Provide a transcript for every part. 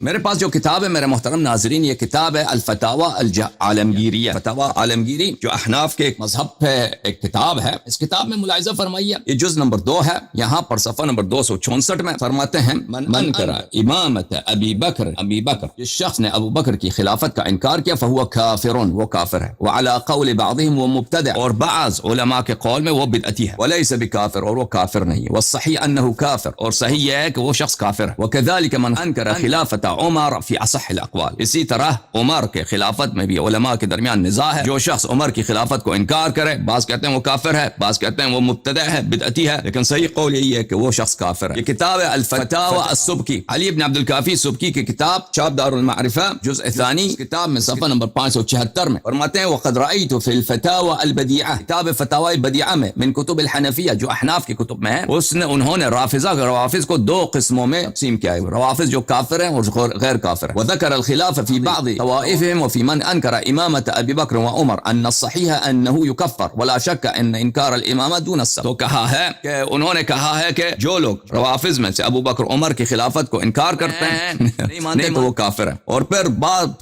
میرے پاس جو کتاب ہے میرے محترم ناظرین، یہ کتاب ہے الفتاوی عالمگیریہ، فتاوی عالمگیری جو احناف کے ایک مذہب پہ ایک کتاب ہے۔ اس کتاب میں ملاحظہ فرمائیے، یہ جز نمبر 2 ہے، یہاں پر صفحہ نمبر 264 میں فرماتے ہیں من انکر امامت ابی بکر، جس شخص نے ابو بکر کی خلافت کا انکار کیا فہو کافرون، وہ کافر ہے، وعلی قول بعضهم وہ مبتدع، اور بعض علماء کے قول میں وہ بدعتی ہے، ولیس بکافر، اور وہ کافر نہیں ہے، والصحیح انه کافر، اور صحیح یہ ہے کہ وہ شخص کافر ہے، وکذلک من انکر خلافت عمر فی اصح الاقوال، اسی طرح عمر کے خلافت میں بھی علماء کے درمیان نزاع ہے۔ جو شخص عمر کی خلافت کو انکار کرے، بعض کہتے ہیں وہ کافر ہے، بعض کہتے ہیں وہ مبتدع ہے، بدعتی ہے، لیکن صحیح قول یہی ہے کہ وہ شخص کافر ہے۔ یہ کتاب ہے الفتاوی السبکی، علی بن عبد الکافی سبکی کی کتاب، چاپ دار المعرفہ، جزء ثانی، کتاب میں صفحہ نمبر 576 میں فرماتے ہیں وقد رأیت فی الفتاوی البدیعہ، کتاب فتاوی بدیعہ میں من کتب الحنفیہ جو احناف کی کتب میں ہے، انہوں نے روافض کو 2 قسموں میں تقسیم کیا ہے، روافض جو کافر ہیں اور غیر کافر ہے، وذکر الخلاف فی بعض طوائفهم وفی من انکر امامت ابی بکر و عمر ان الصحیح انه یکفر ولا شک ان انکار الامامہ دون السبب، تو کہا ہے کہ انہوں نے کہا ہے کہ جو لوگ روافض میں سے ابو بکر عمر کی خلافت کو انکار کرتے ہیں نہیں مانتے تو وہ کافر ہیں، اور پھر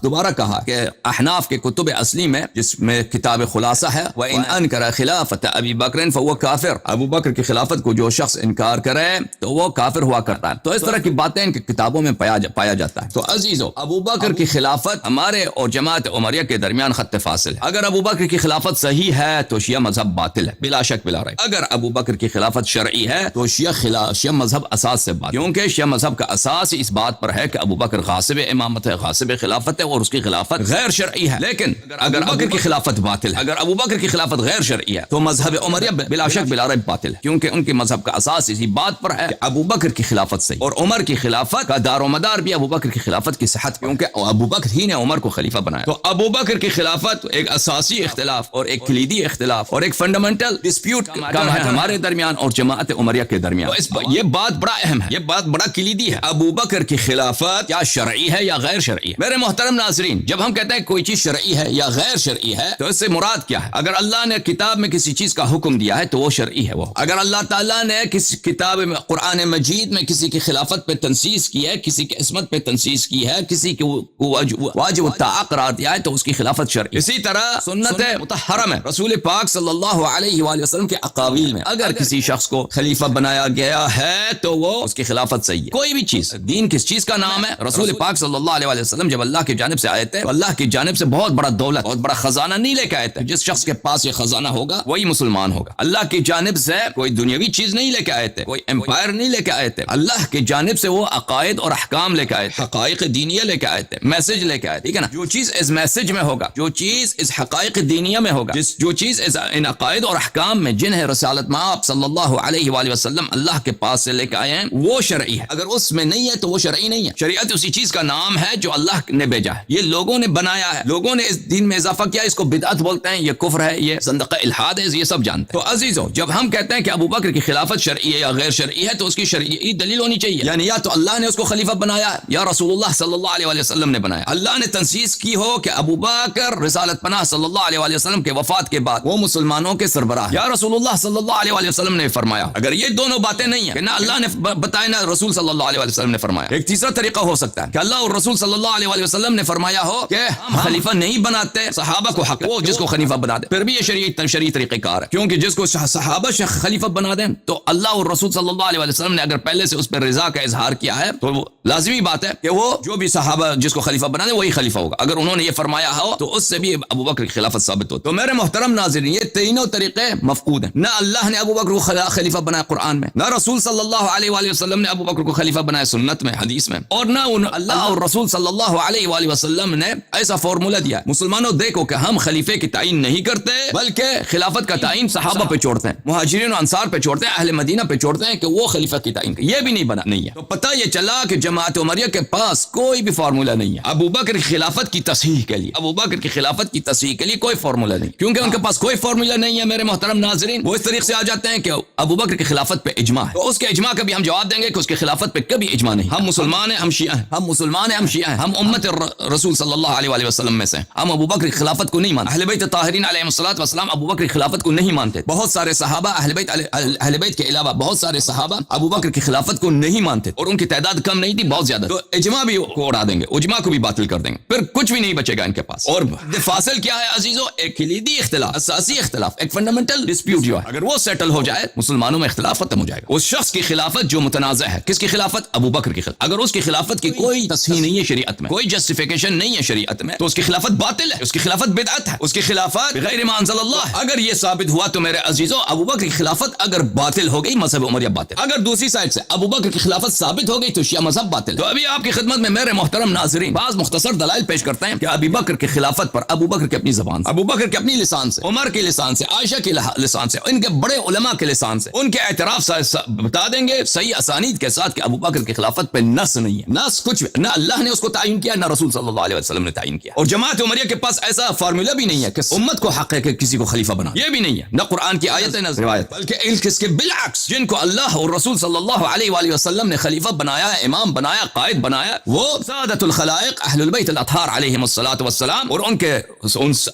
دوبارہ کہا کہ احناف کے کتب اصلی میں جس میں کتاب خلاصہ ہے وان انکر خلافت ابی بکر فهو کافر، ابو بکر کی خلافت کو جو شخص انکار کرے تو وہ کافر ہوا کرتا ہے۔ تو اس طرح کی باتیں ان کی کتابوں میں پایا جاتا ہے۔ تو عزیزو، ابو بکر کی خلافت ہمارے اور جماعت عمریہ کے درمیان خط فاصل ہے۔ اگر ابو بکر کی خلافت صحیح ہے تو شیعہ مذہب باطل ہے، بلا شک بلا ریب۔ اگر ابو بکر کی خلافت شرعی ہے تو شیعہ مذہب اساس سے باطل، کیونکہ شیعہ مذہب کا اساس اس بات پر ہے کہ ابو بکر غاصب امامت ہے، غاصب خلافت ہے، اور اس کی خلافت غیر شرعی ہے۔ لیکن اگر ابو بکر کی خلافت باطل ہے، اگر ابو بکر کی خلافت غیر شرعی ہے تو مذہب عمریہ بلا شک بلا ریب باطل ہے، کیونکہ ان کے مذہب کا اساس اسی بات پر ہے کہ ابو بکر کی خلافت صحیح، اور عمر کی خلافت کا دار و مدار بھی ابو بکر کی خلافت کی صحت، کیونکہ ابو بکر ہی نے عمر کو خلیفہ بنایا۔ تو ابو بکر کی خلافت ایک اساسی اختلاف اور ایک کلیدی اختلاف اور ایک فنڈامنٹل ڈسپیوٹ کا ہے ہمارے درمیان اور جماعت عمریہ کے درمیان۔ یہ بات بڑا اہم ہے، یہ بات بڑا کلیدی ہے، ابو بکر کی خلافت کیا شرعی ہے یا غیر شرعی ہے؟ میرے محترم ناظرین، جب ہم کہتے ہیں کوئی چیز شرعی ہے یا غیر شرعی ہے تو اس سے مراد کیا ہے؟ اگر اللہ نے کتاب میں کسی چیز کا حکم دیا ہے تو وہ شرعی ہے۔ وہ اگر اللہ تعالیٰ نے کسی کتاب میں قرآن مجید میں کسی کی خلافت پہ تنصیص کی ہے، کسی کی عصمت پہ تنصیص کی ہے، کسی کی واجب الطاعہ قرار دیا ہے تو اس کی خلافت شرعی۔ اسی طرح سنت مطہرہ میں رسول پاک صلی اللہ علیہ وآلہ وسلم کے اقاویل میں اگر کسی شخص کو خلیفہ بنایا گیا ہے تو وہ اس کی خلافت صحیح ہے۔ کوئی بھی چیز، دین کس چیز کا نام ہے؟ رسول پاک صلی اللہ علیہ وآلہ وسلم جب اللہ کی جانب سے آئے تھے تو اللہ کی جانب سے بہت بڑا دولت، بہت بڑا خزانہ نہیں لے کے آئے تھے۔ جس شخص کے پاس یہ خزانہ ہوگا وہی مسلمان ہوگا۔ اللہ کی جانب سے کوئی دنیاوی چیز نہیں لے کے آئے تھے، کوئی امپائر نہیں لے کے آئے تھے، اللہ کی جانب سے وہ عقائد اور احکام لے کے آئے تھے، حقائق دینیہ لے کے آئے تھے، میسج لے کے آئے، ٹھیک ہے نا؟ جو چیز اس میسج میں ہوگا، جو چیز اس حقائق دینیہ میں ہوگا، جو چیز اس ان عقائد اور احکام میں جنہیں رسالت مآب صلی اللہ علیہ وآلہ وسلم اللہ کے پاس سے لے کے آئے ہیں وہ شرعی ہے۔ اگر اس میں نہیں ہے تو وہ شرعی نہیں ہے۔ شریعت اسی چیز کا نام ہے جو اللہ نے بھیجا ہے، یہ لوگوں نے بنایا ہے، لوگوں نے اس دین میں اضافہ کیا، اس کو بدعت بولتے ہیں، یہ کفر ہے، یہ زندقہ الحاد ہے، یہ سب جانتے ہیں۔ تو عزیزو، جب ہم کہتے ہیں کہ ابو بکر کی خلافت شرعی ہے یا غیر شرعی ہے تو اس کی شرعی دلیل ہونی چاہیے، یعنی یا تو اللہ نے اس کو خلیفہ بنایا یا رسول اللہ صلی اللہ علیہ وآلہ وسلم نے بنایا۔ اللہ نے تنصیص کی ہو کہ ابو بکر رسالت پناہ صلی اللہ علیہ وآلہ وسلم کے وفات کے بعد وہ مسلمانوں کے سربراہ، یا رسول اللہ صلی اللہ علیہ وآلہ وسلم نے فرمایا۔ اگر یہ دونوں باتیں نہیں ہیں کہ نہ اللہ نے بتایا نہ رسول صلی اللہ علیہ وآلہ وسلم نے فرمایا، ایک تیسرا طریقہ ہو سکتا ہے کہ اللہ اور رسول صلی اللہ علیہ وآلہ وسلم نے فرمایا ہو کہ ہم خلیفہ نہیں بناتے، صحابہ کو حق وہ جس کو خلیفہ بنا دے، پھر بھی یہ شرعی طریقہ کار ہے، کیونکہ جس کو صحابہ خلیفہ بنا دیں تو اللہ اور رسول صلی اللہ علیہ وسلم نے اگر پہلے سے اس پر رضا کا اظہار کیا ہے تو وہ لازمی بات ہے کہ وہ جو بھی صحابہ جس کو خلیفہ بنا دیں وہی خلیفہ ہوگا۔ اگر انہوں نے یہ فرمایا ہو تو اس سے بھی ابو بکر کی خلافت ثابت ہو۔ تو میرے محترم ناظرین، یہ تینوں طریقے مفقود ہیں، نہ اللہ نے ابو بکر کو خلیفہ بنایا قرآن میں، نہ رسول صلی اللہ علیہ وآلہ وسلم نے ابو بکر کو خلیفہ بنایا سنت میں، حدیث میں، اور نہ اللہ اور رسول صلی اللہ علیہ وآلہ وسلم نے ایسا فارمولہ دیا ہے مسلمانوں دیکھو کہ ہم خلیفے کی تعین نہیں کرتے بلکہ خلافت کا تعین صحابہ پہ چھوڑتے ہیں، مہاجرین و انصار پہ چھوڑتے ہیں، اہل مدینہ پہ چھوڑتے ہیں کہ وہ خلیفہ کی تعین، یہ بھی نہیں بنا نہیں ہے۔ تو پتہ یہ چلا کہ جماعت عمریہ کے پاس کوئی بھی فارمولہ نہیں ہے ابو بکر کی خلافت کی تصحیح کے لیے، ابو بکر کی خلافت کی تصحیح کے لیے کوئی فارمولہ نہیں، کیونکہ ان کے پاس کوئی فارمولہ نہیں ہے۔ میرے محترم ناظرین، وہ اس طریقے سے آ جاتے ہیں کہ ابو بکر کی خلافت پہ اجماع ہے، تو اس کے اجماع کا بھی ہم جواب دیں گے کہ اس کی خلافت پہ کبھی اجماع نہیں۔ ہم مسلمان ہیں، ہم شیعہ ہیں، ہم مسلمان ہیں، ہم شیعہ ہیں، ہم امت رسول صلی اللہ علیہ وآلہ وسلم میں سے، ہم ابو بکر کی خلافت کو نہیں مانتے۔ اہل بیت طاہرین علیہم الصلوۃ والسلام ابو بکر کی خلافت کو نہیں مانتے، بہت سارے صحابہ اہل بیت کے علاوہ بہت سارے صحابہ ابو بکر کی خلافت کو نہیں مانتے، اور ان کی تعداد کم نہیں تھی، بہت زیادہ۔ تو اجماع بھی کو اڑا دیں گے, اجماع کو بھی باطل کر دیں گے, پھر کچھ بھی نہیں بچے گا ان کے پاس. اور فاصل کیا ہے عزیزو؟ ایک کلیدی اختلاف, اساسی اختلاف, ایک فنڈامنٹل ڈسپیوٹ جو ہے, اگر وہ سیٹل ہو جائے مسلمانوں میں اختلاف ختم ہو جائے گا. اس شخص کی خلافت جو متنازع ہے, کس کی خلافت؟ ابو بکر کی خلافت. اگر اس کی خلافت کی کوئی تصحیح نہیں ہے شریعت میں, کوئی جسٹیفیکیشن نہیں ہے شریعت میں, تو اس کی خلافت باطل ہے, اس کی خلافت بدعت ہے, اس کی خلافت بغیر ما انزل اللہ. اگر یہ ثابت ہوا تو میرے عزیزو ابو بکر کی خلافت اگر باطل ہو گئی, مذہب عمریہ باطل. اگر دوسری سائڈ سے ابو بکر کی خلافت ثابت ہو گئی تو شیعہ مذہب باطل. تو ابھی آپ کی خدمت میں میرے محترم ناظرین بعض مختصر دلائل پیش کرتے ہیں کہ ابو بکر کی خلافت پر ابو بکر کی اپنی زبان سے, ابو بکر کی اپنی لسان سے, عمر کے لسان سے, عائشہ کے لسان سے, ان کے بڑے علماء کے لسان سے, ان کے اعتراف سے بتا دیں گے صحیح اسانید کے ساتھ کہ ابو بکر کی خلافت پہ نص نہیں ہے. نص کچھ بھی, نہ اللہ نے اس کو تعین کیا, نہ رسول صلی اللہ علیہ وسلم نے تعین کیا. اور جماعت عمریہ کے پاس ایسا فارمولا بھی نہیں ہے کہ امت کو حق ہے کہ کسی کو خلیفہ بنا, یہ بھی نہیں ہے, نہ قرآن کی آیت ہے نہ روایت, بلکہ اس کے بالعکس جن کو اللہ اور رسول صلی اللہ علیہ وآلہ وسلم نے خلیفہ بنایا, امام بنایا, قائد بنایا, وہ سادۃ الخلائق اہل البیت الاطہار علیہم الصلوۃ والسلام. اور ان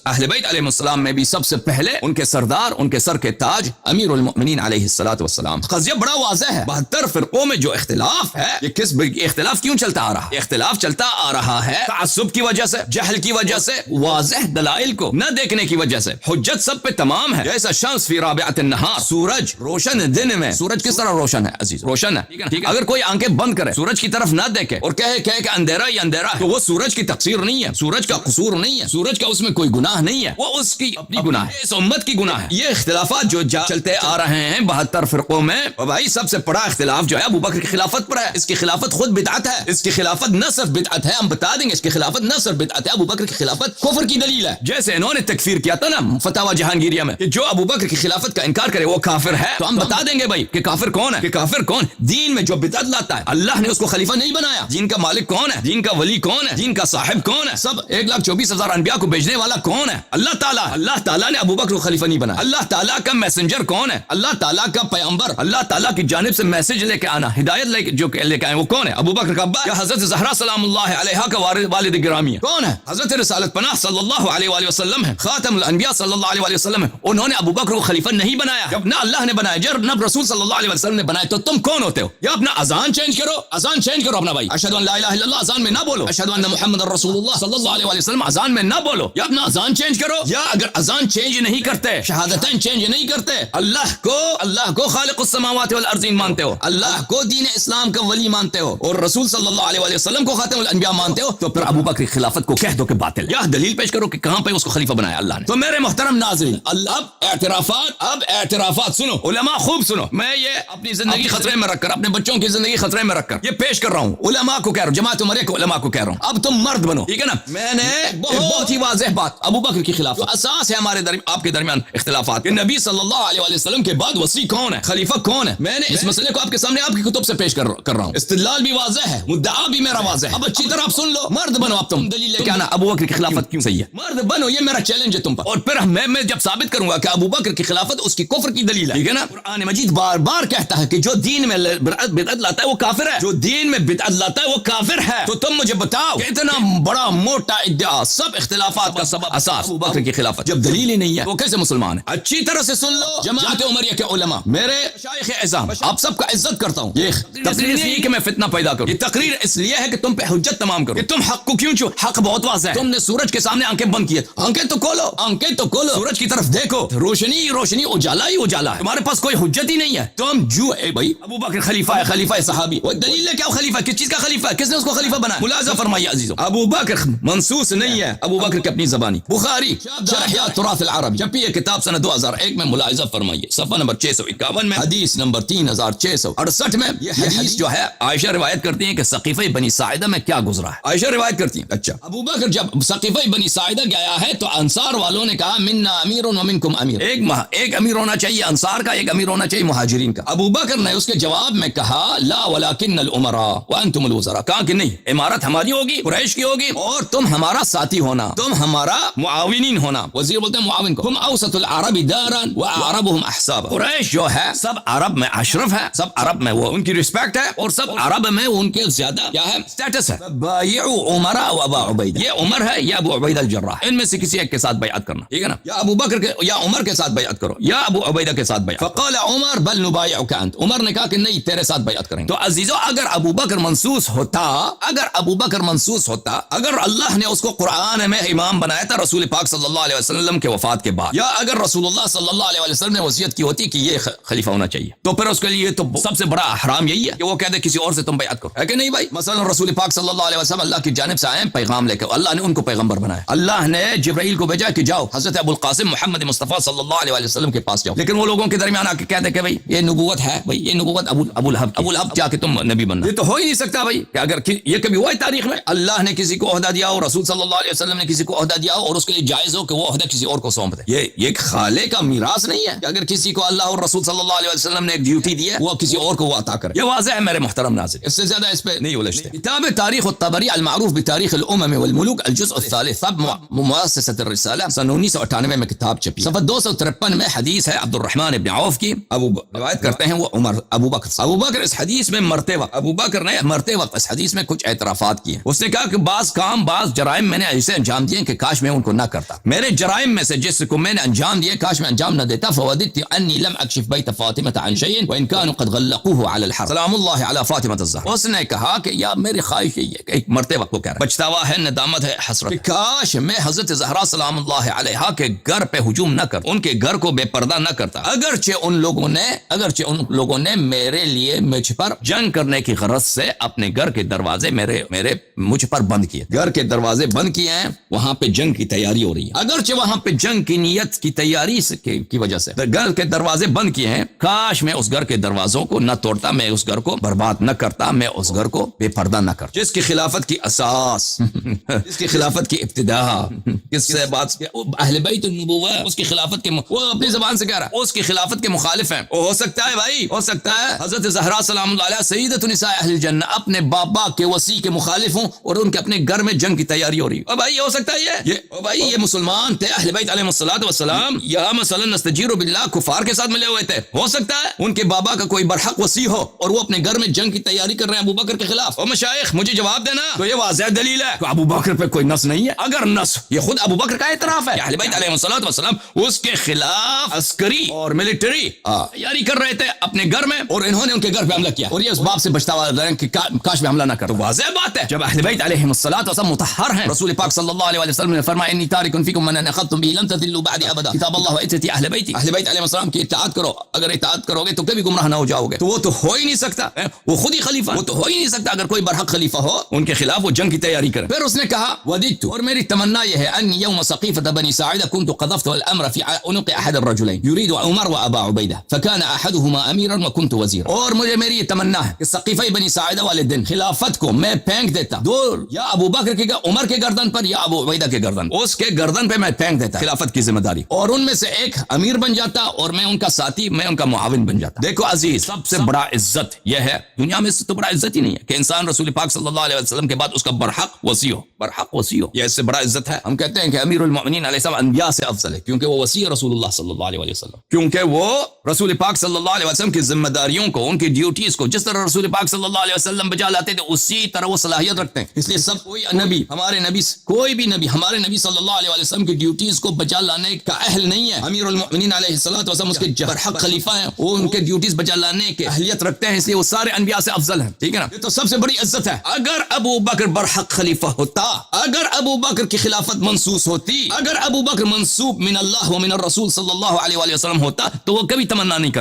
اہل بیت علیہم السلام میں بھی سب سے پہلے ان کے سردار, ان کے سر کے تاج امیر المؤمنین علیہ الصلوۃ والسلام. قضیہ بڑا واضح ہے. 72 فرقوں میں جو اختلاف ہے, یہ کس اختلاف کیوں چلتا آ رہا ہے؟ اختلاف چلتا آ رہا ہے تعصب کی وجہ سے, جہل کی وجہ سے, واضح دلائل کو نہ دیکھنے کی وجہ سے. حجت سب پہ تمام ہے, جیسا شمس فی رابعۃ النہار, سورج روشن دن میں. سورج کس طرح روشن ہے عزیز؟ روشن ہے, ٹھیک ہے. اگر کوئی آنکھیں بند کرے, سورج کی طرف نہ دیکھے اور کہے کہ اندھیرا ہی اندھیرا ہے, تو وہ سورج کی تقصیر نہیں ہے, سورج کا قصور نہیں ہے, سورج کا اس میں کوئی گناہ نہیں ہے, وہ اس کی اپنی گناہ ہے, اس امت کی گناہ ہے. یہ اختلافات جو چلتے آ رہے ہیں 72 فرقوں میں, اور بھائی سب سے بڑا اختلاف جو ہے ابو بکر کی خلافت پر ہے. اس کی خلافت خود بدعت ہے, اس کی خلافت نہ صرف بدعت ہے, ہم بتا دیں گے اس کی خلافت نہ صرف بدعت ہے, ابو بکر کی خلافت کفر کی دلیل ہے. جیسے انہوں نے تکفیر کیا تھا نا فتاوی جہانگیریہ میں کہ جو ابو بکر کی خلافت کا انکار کرے وہ کافر ہے, تو ہم بتا دیں گے بھائی کہ کافر کون ہے, کہ کافر کون دین میں جو بدعت لاتا ہے. اللہ نے اس کو خلیفہ نہیں بنایا. دین کا مالک کون ہے, دین کا ولی کون ہے, دین کا صاحب کون ہے, سب 1,24,000 انبیاء کو بھیجنے والا کون ہے؟ اللہ تعالیٰ. اللہ تعالیٰ نے ابو بکر کو خلیفہ نہیں بنایا. اللہ تعالیٰ کا میسنجر کون ہے؟ اللہ تعالیٰ کا پیغمبر, اللہ تعالیٰ کی جانب سے میسج لے کے آنا, ہدایت لے کے آئے, وہ کون ہے؟ ابو بکر کا ابا یا حضرت زہرا سلام اللہ علیہا کا والد گرامی ہے. کون ہے؟ حضرت رسالت پناہ صلی اللہ علیہ وآلہ وسلم ہے, خاتم الانبیاء صلی اللہ علیہ وآلہ وسلم ہے. انہوں نے ابو بکر کو خلیفہ نہیں بنایا, جب نہ اللہ نے بنایا, جب نہ رسول صلی اللہ علیہ وسلم نے بنایا, تو تم کون ہوتے ہو؟ یا اپنا اذان چینج کرو, اذان چینج کرو اپنا بھائی, اشہدو ان لا الہ الا اللہ اذان میں نہ بولو, اشہدو ان محمد رسول اللہ صلی اللہ علیہ وسلم اذان میں نہ بولو, یا اپنا اذان چینج کرو. یا اگر اذان چینج نہیں کرتے, شہادتین چینج نہیں کرتے, اللہ کو خالق السماوات والارض مانتے ہو, اللہ کو دین اسلام کا ولی مانتے ہو, اور رسول صلی اللہ علیہ وآلہ وسلم کو خاتم الانبیاء مانتے ہو, تو پھر ابو بکر کی خلافت کو کہہ دو کہ باطل. یا دلیل پیش کرو کہ کہاں پہ اس کو خلیفہ بنایا اللہ نے. تو میرے محترم ناظرین, اب اعترافات سنو, علماء خوب سنو. میں یہ اپنی زندگی خطرے میں رکھ کر, اپنے بچوں کی زندگی خطرے میں رکھ کر یہ پیش کر رہا ہوں, علماء کو کہہ رہا ہوں, جماعت عمریہ کے علماء کو کہہ رہا ہوں, اب تم مرد بنو, ٹھیک ہے نا. میں نے بہت ہی واضح بات, ابو بکر کی خلافت اساس ہے ہمارے آپ کے درمیان اختلافات, کہ نبی صلی اللہ علیہ وآلہ وسلم کے بعد وصی کون ہے, خلیفہ کون ہے. میں نے اس مسئلے کو آپ کے سامنے آپ کی کتب سے پیش کر رہا ہوں, استدلال بھی واضح ہے, مدعا بھی میرا واضح ہے. اب اچھی طرح آپ سن لو, مرد بنو, اب تم دلیل لے کے آنا ابو بکر کی خلافت کیوں صحیح ہے, مرد بنو, یہ میرا چیلنج ہے تم پر. اور پھر میں جب ثابت کروں گا کہ ابو بکر کی خلافت اس کی کفر کی دلیل ہے, ٹھیک ہے نا. قرآن مجید بار بار کہتا ہے کہ جو دین میں بدعت لاتا ہے وہ کافر ہے, جو دین میں بدعت لاتا ہے وہ کافر ہے. تو تم مجھے بتاؤ کہ اتنا بڑا موٹا ادعا, سب اختلافات کا سبب اساس ابو بکر کی خلافت, جب دلیل ہی نہیں ہے وہ کیسے مسلمان ہے؟ اچھی طرح سے سن لو جماعت عمریہ کے علماء, میرے مشائخ اعظام, آپ سب کا عزت کرتا ہوں. یہ تقریر اس لیے کہ میں فتنہ پیدا کروں, یہ تقریر اس لیے ہے کہ تم پہ حجت تمام کرو, کہ تم حق کو کیوں چھو. حق بہت واضح ہے, تم نے سورج کے سامنے آنکھیں بند کی, آنکھیں تو کھولو, آنکھیں تو کھولو, سورج کی طرف دیکھو, روشنی روشنی, اجالا ہی اجالا ہے, تمہارے پاس کوئی حجت ہی نہیں ہے. تم جو بھائی ابو بکر خلیفہ ہے, خلیفہ صحابی, وہ دلیل ہے کیا خلیفہ, کس چیز کا خلیفہ ہے, کس نے اس کو خلیفہ بنایا؟ ملاحظہ فرمائیے عزیزو, ابو بکر منصوص نہیں ہے, ابو بکر کی اپنی زبانی. بخاری شرح تراث العرب, جب یہ کتاب سنہ 2001 میں ملاحظہ فرمائیے, صفحہ نمبر 651 میں, حدیث نمبر 3668 میں. یہ حدیث جو ہے عائشہ روایت کرتی ہیں کہ سقیفہ بنی ساعدہ میں کیا گزرا ہے. عائشہ روایت کرتی ہیں, اچھا ابو بکر جب سقیفہ بنی ساعدہ گیا ہے تو انصار والوں نے کہا منا امیر و منکم امیر, ایک امیر ہونا چاہیے انصار کا, ایک امیر ہونا چاہیے مہاجرین کا. ابو بکر نے اس کے جواب میں کہا لا ولکن الامراء وانتم الوزراء, کہا کہ نہیں, امارت ہماری ہوگی, قریش کی ہوگی, اور تم ہمارا ساتھی ہونا, تم ہمارا معاونین ہونا. وزیر بولتے ہیں معاون کو. ہم اوسط العرب دارا واعربهم احسابا, قریش جو ہے سب عرب میں اشرف ہے, سب عرب میں وہ ان کی رسپیکٹ ہے, اور سب عرب میں ان کے زیادہ کیا ہے, اسٹیٹس ہے. بایعوا عمر و ابا عبیدہ, یہ عمر ہے یا ابو عبیدہ الجراح, ان میں سے کسی ایک کے ساتھ بیعت کرنا, ٹھیک ہے نا. یا ابو بکر کے یا عمر کے ساتھ بیعت کرو, یا ابو عبیدہ کے ساتھ بیعت. فقال عمر بل نبایعک انت, عمر نے کہا کہ نہیں تیرے ساتھ بیعت کریں. تو عزیزو اگر ابو بکر منصوص منسوس ہوتا، اگر ابو بکر منسوس ہوتا، اگر اللہ نے اس کو قرآن میں امام بنایا تھا رسول پاک صلی اللہ علیہ وسلم کے وفات کے بعد، یا اگر رسول اللہ صلی اللہ علیہ وسلم نے وصیت کی ہوتی کہ یہ خلیفہ ہونا چاہیے، تو پھر اس کے لیے تو سب سے بڑا حرام یہی ہے کہ وہ کہہ دے کسی اور سے تم بیعت کرو، ہے کہ نہیں بھائی؟ مثلا رسول پاک صلی اللہ علیہ وسلم اللہ کی جانب سے آئے پیغام لے کر، اللہ نے ان کو پیغمبر بنایا، اللہ نے جبرائیل کو بھیجا کہ جاؤ حضرت ابو القاسم محمد مصطفیٰ صلی اللہ علیہ وسلم کے پاس جاؤ، لیکن وہ لوگوں کے درمیان آ کے کہہ دے کہ بھائی یہ نبوت ہے، بھائی یہ نبوت ابو لہب جا کے تم نبی بننا، یہ تو ہو ہی نہیں سکتا بھائی کہ اگر یہ کبھی ہوا ہے تاریخ میں اللہ نے کسی کو عہدہ دیا ہو، رسول صلی اللہ علیہ وسلم نے کسی کو عہدہ دیا ہو اور اس کے لیے جائز ہو کہ وہ عہدہ کسی اور کو سونپ دے، یہ خالے کا میراث نہیں ہے کہ اگر کسی کو اللہ اور رسول صلی اللہ علیہ وسلم نے ایک ڈیوٹی دی ہے وہ کسی اور کو وہ عطا کرے، یہ واضح ہے میرے محترم ناظرین، اس سے زیادہ اس پہ نہیں الجھتے۔ کتاب تاریخ الطبری المعروف بتاریخ الامم والملوک الجزء الثالث، مؤسسۃ الرسالہ سن 1998 میں کتاب چھپی، صفحہ 253 میں حدیث ہے عبد الرحمن ابن عوف کی، روایت کرتے ہیں وہ ابو بکر اس حدیث میں مرتے وقت، ابو بکر نے مرتے وقت اس حدیث میں کچھ اعترافات کیے، اس نے کہا کہ بعض جرائم میں نے ایسے انجام دیے کہ کاش میں ان کو نہ کرتا، میرے جرائم میں سے جس کو میں نے انجام دیے کاش میں انجام نہ دیتا، فوددت انی لم اکشف بیت فاطمہ عن شیء وان كانوا قد غلقوه على الحرب سلام اللہ علی فاطمہ الزہرا، اس نے کہا کہ یا میری خواہش یہ ہے کہ مرتے وقت وہ کہہ رہا ہے، پچھتاوا ہے، ندامت ہے، حسرت کہ کاش میں حضرت زہرا سلام اللہ علیہا کے گھر پہ ہجوم نہ کرتا، ان کے گھر کو بے پردہ نہ کرتا، اگرچہ ان لوگوں نے میرے لیے مجھ پر جنگ کرنے کی غرض سے اپنے گھر کے دروازے مجھ پر بند کیے، گھر کے دروازے بند کیے ہیں، وہاں پہ جنگ کی تیاری ہو رہی ہے، اگرچہ وہاں پہ جنگ کی نیت کی تیاری کی وجہ سے گھر کے دروازے بند کیے ہیں، کاش میں اس گھر کے دروازوں کو نہ توڑتا، میں اس گھر کو برباد نہ کرتا، میں اس گھر کو بے پردہ نہ کرتا، جس کی خلافت کی اساس جس کی خلافت کی ابتدا کس سے بات اہل بیت النبوہ، اس کی خلافت کے وہ اپنی زبان سے کہہ رہا ہے اس کی خلافت کے مخالف ہیں، وہ ہو سکتا ہے بھائی، ہو سکتا ہے حضرت زہرا سلام اللہ علیہ سیدۃ نساء اہل الجنہ اپنے بابا کے وصی کے مخالف ہوں اور ان کے اپنے گھر میں جنگ کی تیاری ہو رہی ہے، بھائی یہ ہو سکتا ہے یہ مسلمان تھے اہل بیت علیہ الصلوۃ والسلام، یا مثلا نستجیر باللہ کفار کے ساتھ ملے ہوئے تھے، ہو سکتا ہے ان کے بابا کا کوئی برحق وصی ہو اور وہ اپنے گھر میں جنگ کی تیاری کر رہے ہیں ابو بکر کے خلاف، اور مشائخ مجھے جواب دینا، تو یہ واضح دلیل ہے کہ ابو بکر پہ کوئی نص نہیں ہے، اگر نص یہ خود ابو بکر کا اعتراف ہے، اہل بیت علیہ الصلوۃ والسلام اس کے خلاف عسکری اور ملٹری تیاری کر رہے تھے اپنے گھر میں اور انہوں نے ان کے گھر پہ حملہ کیا اور یہ اس باب سے بچتا ہوا رہے کہ کاش میں حملہ نہ کر، تو واضح بات ہے جب اہل بیت علیہ الصلوۃ والسلام مطہر ہیں، رسول پاک صلی اللہ علیہ وسلم نے فرمایا انی تارک فیکم من اخذتم به لن تضلوا بعد ابدا، کتاب اللہ و عترتی اہل بیتی، اہل بیت علیہ السلام کی اطاعت کرو، اگر اطاعت کرو گے تو کبھی گمراہ نہ ہو جاؤ گے، تو وہ تو ہو ہی نہیں سکتا، وہ خود ہی خلیفہ، وہ تو ہو ہی نہیں سکتا اگر کوئی برحق خلیفہ ہو ان کے خلاف وہ جنگ کی تیاری کرے، پھر اس نے کہا وددت اور میری تمنا یہ ہے ان یوم سقیفۃ بنی ساعدہ كنت قذفت الامر في عنق احد الرجلين يريد عمر وابا عبیدہ فكان احدهما اميرا وكنت وزيرا، اور مجھے میری یہ تمنا ہے کہ سقیفہ بنی ساعدہ والے دن خلافت کو میں پھینک دیتا، دو یا ابو بکر کے عمر کے گردن پر یا ابو عبیدہ کے گردن، اس کے گردن پہ میں پھینک دیتا خلافت کی ذمہ داری، اور ان میں سے ایک امیر بن جاتا اور میں ان کا ساتھی، میں ان کا معاون بن جاتا۔ دیکھو عزیز، سب سے بڑا عزت یہ ہے، دنیا میں سے تو بڑا عزت ہی نہیں ہے کہ انسان رسول پاک صلی اللہ علیہ وسلم کے بعد اس کا برحق وصی ہو، برحق وصی ہو، یہ اس سے بڑا عزت ہے۔ ہم کہتے ہیں کہ امیر المؤمنین علیہ السلام انبیاء سے افضل ہے کیونکہ وہ وصی رسول اللہ صلی اللہ علیہ وسلم، کیونکہ وہ رسول پاک صلی اللہ علیہ وسلم کی ذمہ داریوں کو، ان کی ڈیوٹیز کو جس طرح رسول پاک صلی اللہ علیہ وسلم بجا لاتے تھے اسی طرح وہ صلاحیت رکھتے ہیں، اس لیے سب کوئی نبی کوئی بھی نبی ہمارے نبی صلی اللہ علیہ وسلم کی ڈیوٹیز کو بجا لانے کا اہل نہیں ہے۔ امیر المؤمنین علیہ الصلوۃ والسلام اس کے برحق خلیفہ ہیں، وہ ان کے ڈیوٹیز بجا لانے کی اہلیت رکھتے ہیں، اس لیے وہ سارے انبیاء سے افضل ہیں، ٹھیک ہے نا؟ یہ تو سب سے بڑی عزت ہے۔ اگر ابو بکر برحق خلیفہ ہوتا، اگر ابو بکر کی خلافت منصوص ہوتی، اگر ابو بکر منصوب من اللہ و من الرسول صلی اللہ علیہ وسلم ہوتا تو وہ کبھی تمنا نہیں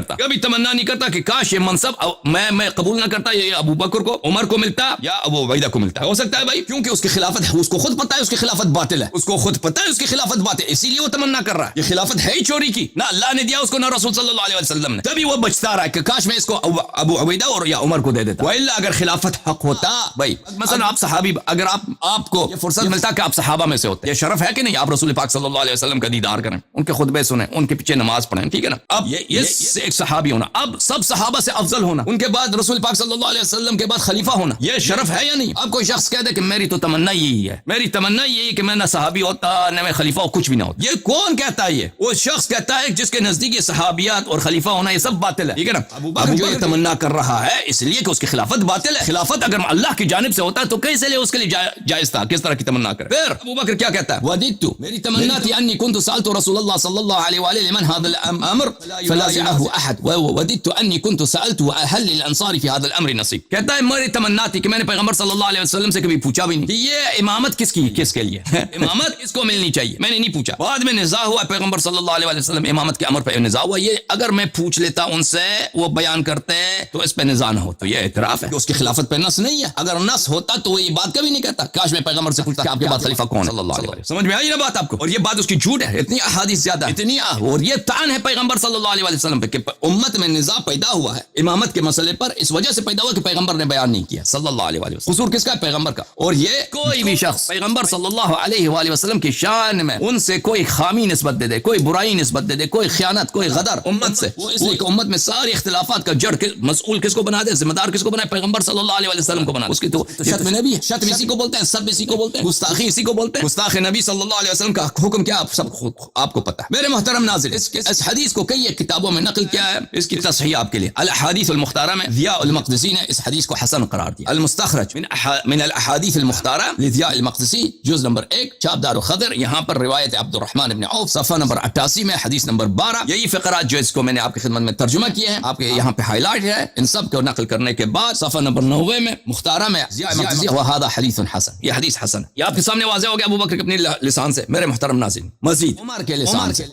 کرتا کہ کاش یہ منصب میں قبول نہ کرتا، یہ ابو بکر کو، عمر کو ملتا یا ابو عبیدہ کو ملتا، ہو سکتا ہے بھائی، کیونکہ اس کی خلافت ہے، اس کو خود پتہ ہے اس کی خلافت باطل ہے، اس کو خود پتہ ہے اس کی خلافت باطل ہے، اسی لیے وہ تمنا کر رہا ہے، یہ خلافت ہے ہی چوری کی، نہ اللہ نے دیا اس کو نہ رسول صلی اللہ علیہ وسلم نے، تبھی وہ بچتا رہا ہے کہ کاش میں اس کو ابو عبیدہ اور یا عمر کو دے دیتا، والا اگر خلافت حق ہوتا بھائی، مثلا آپ صحابی، اگر آپ کو یہ فرصت ملتا کہ آپ صحابہ میں سے ہوتے، یہ شرف ہے کہ نہیں، آپ رسول پاک صلی اللہ علیہ وسلم کا دیدار کریں، ان کے خطبے سنیں، ان کے پیچھے نماز پڑھیں، ٹھیک ہے نا؟ اب یہ ایک صحابی ہونا، اب سب صحابہ سے افضل ہونا، ان کے بعد رسول پاک صلی اللہ علیہ وسلم کے بعد خلیفہ ہونا، یہ شرف ہے یا نہیں؟ اب کوئی شخص کہہ دے کہ میری تو تمنا یہی ہے، میری تمنا یہی ہے کہ میں نہ صحابی ہوتا نہ میں خلیفہ ہو، کچھ بھی نہ ہوتا، یہ کون کہتا ہے؟ یہ وہ شخص کہتا ہے جس کے نزدیک یہ صحابیات اور خلیفہ ہونا یہ سب باطل ہے، ٹھیک ہے نا؟ ابو بکر جو یہ تمنا کر رہا ہے اس لیے کہ اس کی خلافت باطل ہے، خلافت اگر اللہ کی جانب سے ہوتا تو کیسے لے اس کے لیے جائز تھا، اللہ کس طرح کی تمنا کرے. پھر ابو بکر کیا کہتا ہے؟ وددت میری تمنا تھی انی كنت سألت رسول اللہ صلی اللہ علیہ وآلہ لمن هذا الامر فلا يعه احد وددت انی كنت سألت هل للانصار في هذا الامر نصیب. کہتا ہے میری تمنا تھی کہ میں نے پیغمبر صلی اللہ علیہ وسلم سے کبھی پوچھا بھی نہیں کہ یہ امامت کس کی کس کے لیے امامت کس کو ملنی چاہیے. میں نے نہیں پوچھا. بعد میں نزاع ہوا پیغمبر صلی اللہ علیہ وسلم امامت کے امر پہ نزاع ہوا. یہ اگر میں پوچھ لیتا ان سے وہ بیان کرتے تو اس پہ نزاع نہ ہو. تو یہ اعتراف ہے کہ اس کی خلافت پہ نص نہیں ہے. اگر نص ہوتا تو وہ یہ بات کبھی نہیں کہتا کاش میں پیغمبر سے پوچھتا کہ آپ کے بعد خلیفہ کون ہے صلی اللہ علیہ وسلم. سمجھ میں آئی نا بات آپ کو؟ اور یہ بات اس کی جھوٹ ہے. اتنی احادیث زیادہ اتنی اور یہ طعن ہے پیغمبر صلی اللہ علیہ وسلم پہ کہ امت میں نزاع پیدا ہوا ہے امامت کے مسئلے پر اس وجہ سے پیدا ہوا کہ پیغمبر نے بیان نہیں کیا صلی اللہ علیہ وسلم. قصور کس کا ہے؟ پیغمبر کا. اور یہ کوئی بھی شخص پیغمبر صلی اللہ علیہ وآلہ وسلم کی شان میں ان سے کوئی خامی نسبت دے دے, کوئی برائی نسبت دے دے, کوئی خیانت, کوئی غدر امت سے, وہ اس لیے کہ امت میں ساری اختلافات کا جڑ مسئول کس کو بنا دے, ذمہ دار کس کو بنا ہے؟ پیغمبر صلی اللہ علیہ وسلم کو بنا. اس کی تو شتم نبی ہے. شتم اسی کو بولتے ہیں, سب اسی کو بولتے ہیں, گستاخی اسی کو بولتے ہیں. گستاخ نبی صلی اللہ علیہ وسلم کا حکم کیا آپ سب آپ کو پتہ ہے. میرے محترم ناظرین, اس حدیث کو کئی کتابوں میں نقل کیا ہے. اس کی تصحیح آپ کے لیے الاحادیث المختارہ میں ضیاء المقدسی نے اس حدیث کو حسن قرار دیا. المستخرج من الاحادیث المختارہ لضیاء المقدسی جز نمبر 1 چاپ دار الخضر, یہاں پر روایت عبد الرحمن بن عوف صفحہ نمبر 88 میں حدیث نمبر 12. یہی فقرات جو اس کو میں نے آپ کی خدمت میں ترجمہ کیے ہیں آپ کے یہاں پہ ہائی لائٹ ہے. ان سب کو نقل کرنے کے بعد صفحہ نمبر 90 میں مختارہ میں وهذا حدیث حسن, یہ حدیث حسن. یہ آپ کے سامنے واضح ہو گیا ابو بکر کے اپنے لسان سے. میرے محترم ناظرین, مزید عمر کے لسان سے,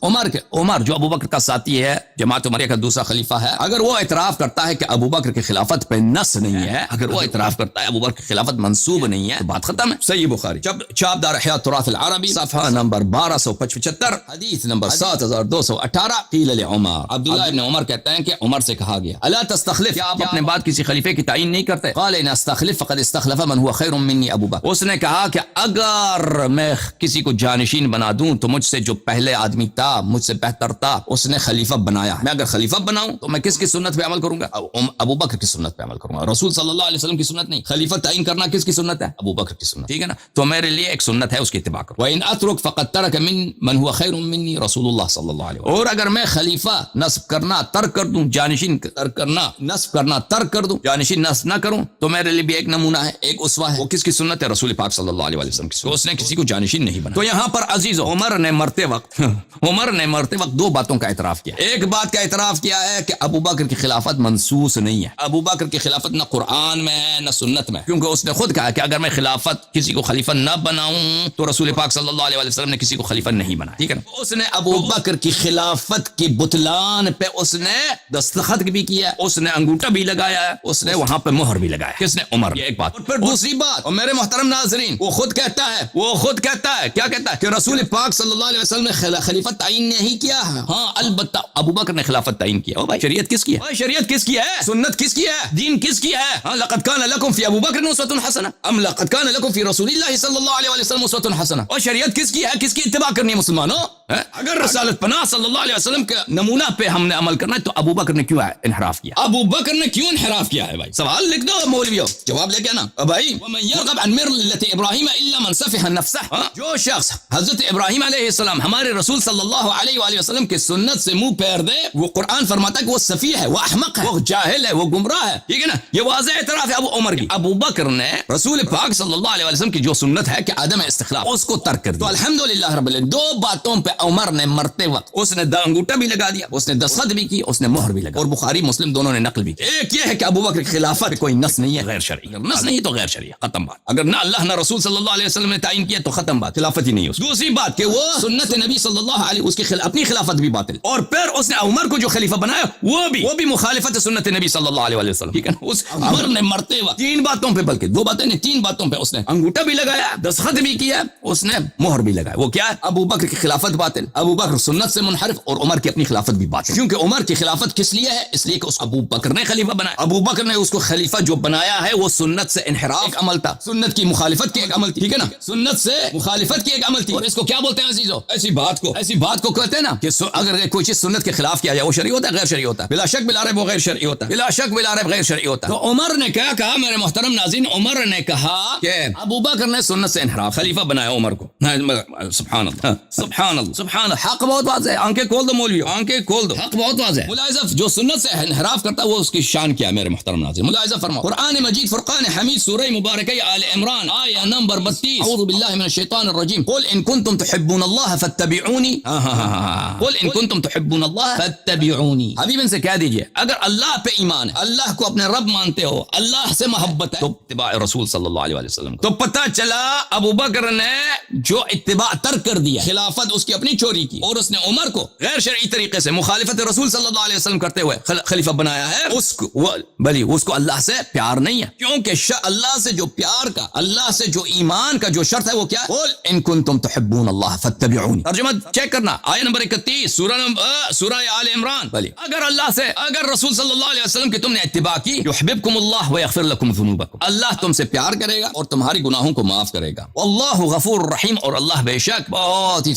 عمر جو ابو بکر کا ساتھی ہے, جماعت عمریہ کا دوسرا خلیفہ ہے, اگر وہ اعتراف کرتا ہے کہ ابو بکر کی خلافت پہ نص نہیں ہے, اگر وہ اعتراف کرتا ہے ابو بکر کی خلافت منسوب نہیں ہے, تو بات ختم ہے. صحیح بخاری چاپ دار احیاء التراث العربی صفحہ نمبر 1275 حدیث نمبر 7218 قیل لعمر, عبداللہ ابن عمر کہتے ہیں کہ عمر سے کہا گیا الا تستخلف, کیا آپ اپنے بعد کسی خلیفے کی تعین نہیں کرتے؟ قال ان استخلف فقد استخلف من هو خیر مني ابو بکر. اس نے کہا کہ اگر میں کسی کو جانشین بنا دوں تو مجھ سے جو پہلے آدمی تھا مجھ سے بہتر تھا اس نے خلیفہ بنایا. میں اگر خلیفہ بناؤں تو میں کس کی سنت پہ عمل کروں گا؟ ابو بکر کی سنت پہ عمل کروں گا. رسول صلی اللہ علیہ وسلم کی سنت نہیں. خلیفہ تعین کرنا کس کی سنت ہے؟ ابو بکر کی سنت. ٹھیک ہے نا, تو میرے لیے ایک سنت ہے, اس کی اتباع کرو. وان اترك فقد ترك من هو خیر مني رسول اللہ صلی اللہ علیہ وسلم. اور اگر میں خلیفہ نصب کرنا ترک کر دوں, جانشین ترک کرنا نصب کرنا ترک کر دوں, جانشین نصب نہ کروں, تو میرے لیے بھی ایک نمونہ ہے, ایک اسوہ ہے. وہ کس کی سنت ہے؟ رسول پاک صلی اللہ علیہ وسلم کی. تو اس نے کسی کو جانشین نہیں بنا. تو یہاں پر عزیزو عمر نے مرتے وقت دو باتوں کا اعتراف کیا. ایک بات کا اعتراف کیا ہے کہ ابو بکر کی خلافت منسوس نہیں ہے. ابو بکر کی خلافت نہ قرآن میں ہے نہ سنت میں, کیونکہ اس نے خود کہا کہ اگر میں خلافت کسی کو خلیفہ نہ بناؤں تو رسول پاک صلی اللہ علیہ وسلم نے کسی کو خلیفہ نہیں بنایا. ٹھیک ہے نا. اس نے ابو بکر کی خلافت کی بطلان پہ اس نے دستخط بھی کیا, اس نے انگوٹھا بھی لگایا, اس نے وہاں پہ مہر بھی لگایا. کس نے؟ عمر. یہ ایک بات. اور پھر دوسری بات, اور میرے محترم ناظرین, وہ خود کہتا ہے کیا کہتا ہے کہ رسول پاک صلی اللہ علیہ وسلم نے خلیفت تعین نہیں کیا. ہاں البتہ ابو بکر نے خلافت تعین کیا. بھائی شریعت کس کی ہے؟ شریعت کس کی ہے؟ سنت کس کی ہے؟ دین کس کی ہے؟ ہاں لقد کان لکم فی ابو بکر اسوۃ حسنہ ام لقد کان لکم فی رسول اللہ صلی اللہ علیہ وسلم اسوۃ حسنہ. اور شریعت کس کی ہے؟ کس کی اتباع کرنی ہے مسلمانوں؟ اگر رسالت پناہ صلی اللہ علیہ وسلم کے نمونہ پہ ہم نے عمل کرنا ہے تو ابو بکر نے کیوں انحراف کیا؟ ابو بکر نے کیوں انحراف کیا ہے؟ بھائی سوال لکھ دو مولویوں, جواب لے کے نا بھائی. ومن يرغب عن ملة ابراہیم الا من سفه نفسه, جو شخص حضرت ابراہیم علیہ السلام ہمارے رسول صلی اللہ علیہ وآلہ وسلم کی سنت سے منہ پھیر دے, وہ قرآن فرماتا ہے کہ وہ سفیہ ہے, وہ احمق ہے, وہ جاہل ہے, وہ گمراہ ہے. ٹھیک ہے نا. یہ واضح اعتراف ہے ابو عمر کی. ابو بکر نے رسول پاک صلی اللہ علیہ وسلم کی جو سنت ہے کہ عدم استخلاف, اس کو ترک کر دیا. تو الحمدللہ رب العالمین, دو باتوں پہ عمر نے مرتے وقت اس نے انگوٹھا بھی لگا دیا, اس نے دستخط بھی کی, اس نے مہر بھی لگا. اور بخاری مسلم دونوں نے نقل بھی کی. ایک یہ ہے کہ ابو بکر کی خلافت کوئی نص نہیں ہے, غیر شرعی. نص نہیں تو غیر شرعی, ختم بات. اگر نہ اللہ نہ رسول صلی اللہ علیہ وسلم نے تعین کیا تو ختم بات, خلافت ہی نہیں ہے. دوسری بات کہ وہ سنت نبی صلی اللہ علیہ اس کی اپنی خلافت بھی باطل. اور پھر اس نے عمر کو جو خلیفہ بنایا وہ بھی مخالفت سنت نبی صلی اللہ علیہ وسلم. ٹھیک ہے نا. اس عمر نے مرتے وقت تین باتوں پہ, بلکہ دو باتیں نہیں, تین باتوں پہ اس نے انگوٹھا بھی لگایا, دستخط بھی کیا, اس نے مہر بھی لگایا. وہ کیا ہے؟ ابو بکر کی خلافت باطل, ابو بکر سنت سے منحرف, اور عمر کی اپنی خلافت بھی باطل. کیونکہ عمر کی خلافت کس لیے ہے؟ اس لیے کہ اس ابو بکر نے خلیفہ بنایا. ابو بکر نے اس کو خلیفہ جو بنایا ہے وہ سنت سے انحراف ایک عمل تھا, سنت کی مخالفت کی ایک عمل تھی. ٹھیک ہے نا. سنت سے مخالفت کی ایک عمل تھی. اور اس کو کیا بولتے ہیں عزیزو؟ ایسی بات کو کہتے ہیں نا کہ اگر کوئی چیز سنت کے خلاف کیا جائے وہ شرعی ہوتا ہے, غیر شرعی ہوتا ہے. بلا شک بلا ریب وہ غیر شرعی ہوتا ہے, بلا شک بلا ریب غیر شرعی ہوتا ہے. تو عمر نے کیا کہا میرے محترم ناظرین؟ عمر نے کہا کہ ابو بکر نے سنت سے انحراف, خلیفہ بنایا عمر کو. سبحان اللہ, سبحان اللہ, سبحان اللہ، حق بہت واضح ہے، آنکھیں کھول دو مولوی، آنکھیں کھول دو، حق بہت واضح ہے۔ ملاحظہ جو سنت سے انحراف کرتا ہے وہ اس کی شان کیا ہے میرے محترم ناظرین؟ ملاحظہ فرماؤ، قرآن مجید فرقان حمید سورہ مبارکہ آل عمران آیہ نمبر 32، اعوذ باللہ من الشیطان الرجیم، قل ان کنتم تحبون اللہ فاتبعونی، قل ان کنتم تحبون اللہ فاتبعونی، حبیب ان سے کہہ دیجئے اگر اللہ پہ ایمان ہے، اللہ کو اپنے رب مانتے ہو، اللہ سے محبت ہے، تو اتباع رسول صلی اللہ علیہ وسلم۔ تو پتہ چلا ابو بکر نے جو اتباع ترک کر دیا، خلافت اس کی اپنی چوری کی، اور اس نے عمر کو غیر شرعی طریقے سے مخالفت رسول صلی اللہ علیہ وسلم کرتے ہوئے خلیفہ بنایا ہے، اس کو بلی اس کو اللہ سے پیار نہیں ہے، کیونکہ اللہ سے جو پیار کا، اللہ سے جو ایمان کا جو شرط ہے وہ کیا ہے؟ قل ان کنتم تحبون اللہ فاتبعونی۔ ترجمہ چیک کرنا، آیہ نمبر 31 سورہ آل عمران، بلی اگر اللہ سے، اگر رسول صلی اللہ علیہ وسلم کی تم نے اتباع کی، یحببکم اللہ ویغفر لکم ذنوبکم، اللہ تم سے پیار کرے گا اور تمہاری گناہوں کو معاف کرے گا، واللہ غفور رحیم، اور اللہ بے شک بہت ہی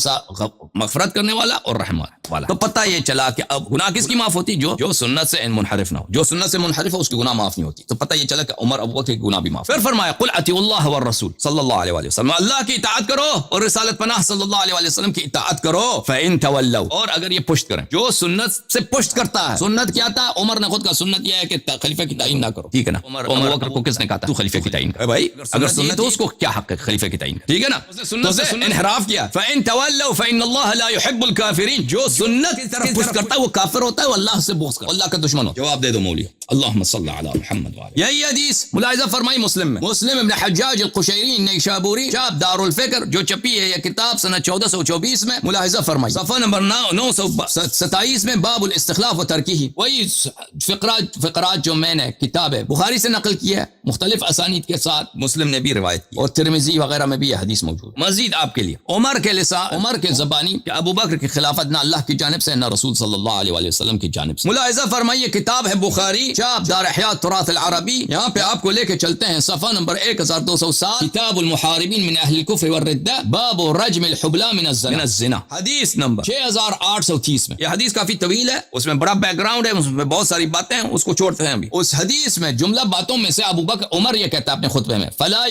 مغفرت کرنے والا اور رحم والا۔ تو پتہ یہ چلا کہ اب گناہ کس کی معاف ہوتی؟ جو سنت سے منحرف نہ ہو، جو سنت سے منحرف ہے اس کی گناہ معاف نہیں ہوتی۔ تو پتہ یہ چلا کہ عمر ابو بکر کی گناہ بھی معاف۔ پھر فرمایا قل اطیعوا اللہ والرسول صلی اللہ علیہ وسلم، اللہ کی اطاعت کرو اور رسالت پناہ صلی اللہ علیہ وسلم کی اطاعت کرو، فإن تولوا، اور اگر یہ پشت کریں، جو سنت سے پشت کرتا ہے، سنت کیا تھا؟ عمر نے خود کا سنت یہ ہے کہ خلیفہ کی تعین نہ کرو، ٹھیک ہے نا؟ عمر بکر کو کس نے کہا تھا تو خلیفہ کی تعین کر؟ بھائی اگر سنت تو اس کو کیا حق ہے خلیفہ کی تعین کا، ٹھیک ہے نا؟ سنت سے انحراف کیا، فإن تولوا فإن اللہ لا يحب الكافرین، جو سنت کی طرف پشت کرتا ہے وہ کافر ہوتا ہے، وہ اللہ سے بغض کرتا ہے، اللہ کا دشمن ہوتا ہے۔ جواب دے دو مولوی، اللہم صل علی محمد وعلی۔ یہی حدیث ملاحظہ فرمائی مسلم میں، مسلم ابن حجاج القشیری نیشابوری، چاپ دار الفکر، جو چھپی ہے یہ کتاب سنہ 1424 میں، ملاحظہ فرمائی صفحہ نمبر 927 میں، باب الاستخلاف و ترکیہ، وہی فقرات جو میں نے کتاب بخاری سے نقل کی ہے مختلف اسانید کے ساتھ، مسلم نے بھی روایت کی اور ترمذی وغیرہ میں بھی یہ حدیث موجود۔ مزید آپ کے لیے عمر کے لسان، عمر کے زبانی کہ ابو بکر کی خلافت نہ اللہ کی جانب سے نہ رسول صلی اللہ علیہ وسلم کی جانب سے۔ ملاحظہ فرمائیے کتاب ہے بخاری، چاپ دار احیاء تراث العربی، یہاں پہ آپ کو لے کے چلتے ہیں صفحہ نمبر 1207، کتاب المحاربین من اہل الکفر والردہ، باب رجم الحبلى من الزنا، حدیث نمبر 6830 میں۔ یہ حدیث کافی طویل ہے، اس میں بڑا بیک گراؤنڈ ہے، اس میں بہت ساری باتیں ہیں، اس کو چھوڑتے ہیں ابھی۔ اس حدیث میں جملہ باتوں میں سے ابو بکر عمر یہ کہتا ہے اپنے خطبے میں، فلا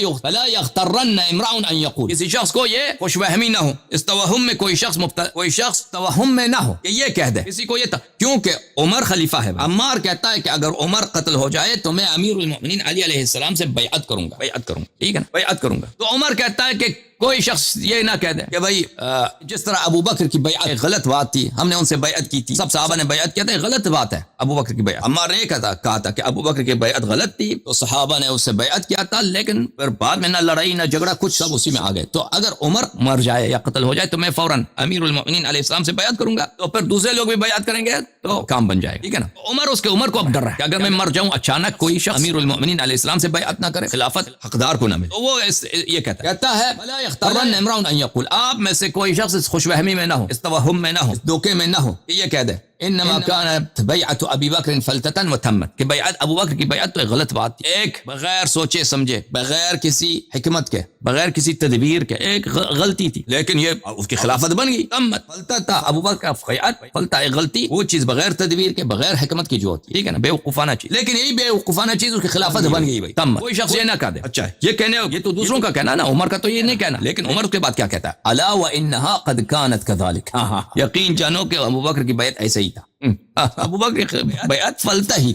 یغترن امرؤ ان یقول، کسی شخص کو یہ خوش فہمی نہ ہو، اس توہم میں کوئی شخص توہم میں نہ ہو کہ یہ کہہ دے کسی کو یہ کیونکہ عمر خلیفہ ہے۔ عمار کہتا ہے کہ اگر عمر قتل ہو جائے تو میں امیر المؤمنین علی علیہ السلام سے بیعت کروں گا، ٹھیک ہے نا، بیعت کروں گا۔ تو عمر کہتا ہے کہ کوئی شخص یہ نہ کہہ دے کہ بھائی جس طرح ابو بکر کی بیعت غلط بات تھی، ہم نے ان سے بیعت کی تھی، سب صحابہ نے بیعت کیا تھا، غلط بات ہے ابو بکر کی بیعت۔ عمار نے کہا تھا کہ ابو بکر کی بیعت غلط تھی، تو صحابہ نے اس سے بیعت کیا تھا، لیکن پھر بعد میں نہ لڑائی نہ جھگڑا، کچھ سب اسی میں آ گئے۔ تو اگر عمر مر جائے یا قتل ہو جائے تو میں فوراً امیر المؤمنین علیہ السلام سے بیعت کروں گا، تو پھر دوسرے لوگ بھی بیعت کریں گے تو کام بن جائے گا، ٹھیک ہے نا۔ عمر کو اب ڈر رہا ہے کہ اگر میں مر جاؤں اچانک کوئی شخص امیر المؤمنین علیہ السلام سے بیعت نہ کرے، خلافت حقدار کو نہ ملے، تو وہ یہ کہتا ہے ولا یغترن امرؤ ان یقول، آپ میں سے کوئی شخص اس خوش فہمی میں نہ ہو، اس توہم میں نہ ہو، اس دھوکے میں نہ ہو کہ یہ کہہ دے انما كانت بیعت ابی بکر فلتة وتمت، کہ بیعت ابو بکر کی بیعت تو ایک غلط بات تھی، ایک بغیر سوچے سمجھے، بغیر کسی حکمت کے، بغیر کسی تدبیر کے ایک غلطی تھی، لیکن یہ اس کی خلافت بن گئی، تمت، فلتة ابو بکر کا بیعت، فلتة ایک غلطی، وہ چیز بغیر تدبیر کے، بغیر حکمت کی جو ہوتی ہے، ٹھیک ہے نا، بے وقوفانہ چیز، لیکن یہی بے وقوفانہ چیز اس کی خلافت بن گئی بھائی، تمت۔ کوئی شخص یہ نہ کہہ دے، اچھا یہ کہنے، یہ تو دوسروں کا کہنا نا، عمر کا تو یہ نہیں کہنا، لیکن عمر کے بعد کیا کہتا ہے، الا وانها قد كانت كذلك، یقین جانو کہ ابو بکر کی بیعت ایسے ہی تھا، ابو بکر کی بیعت فلتہ ہی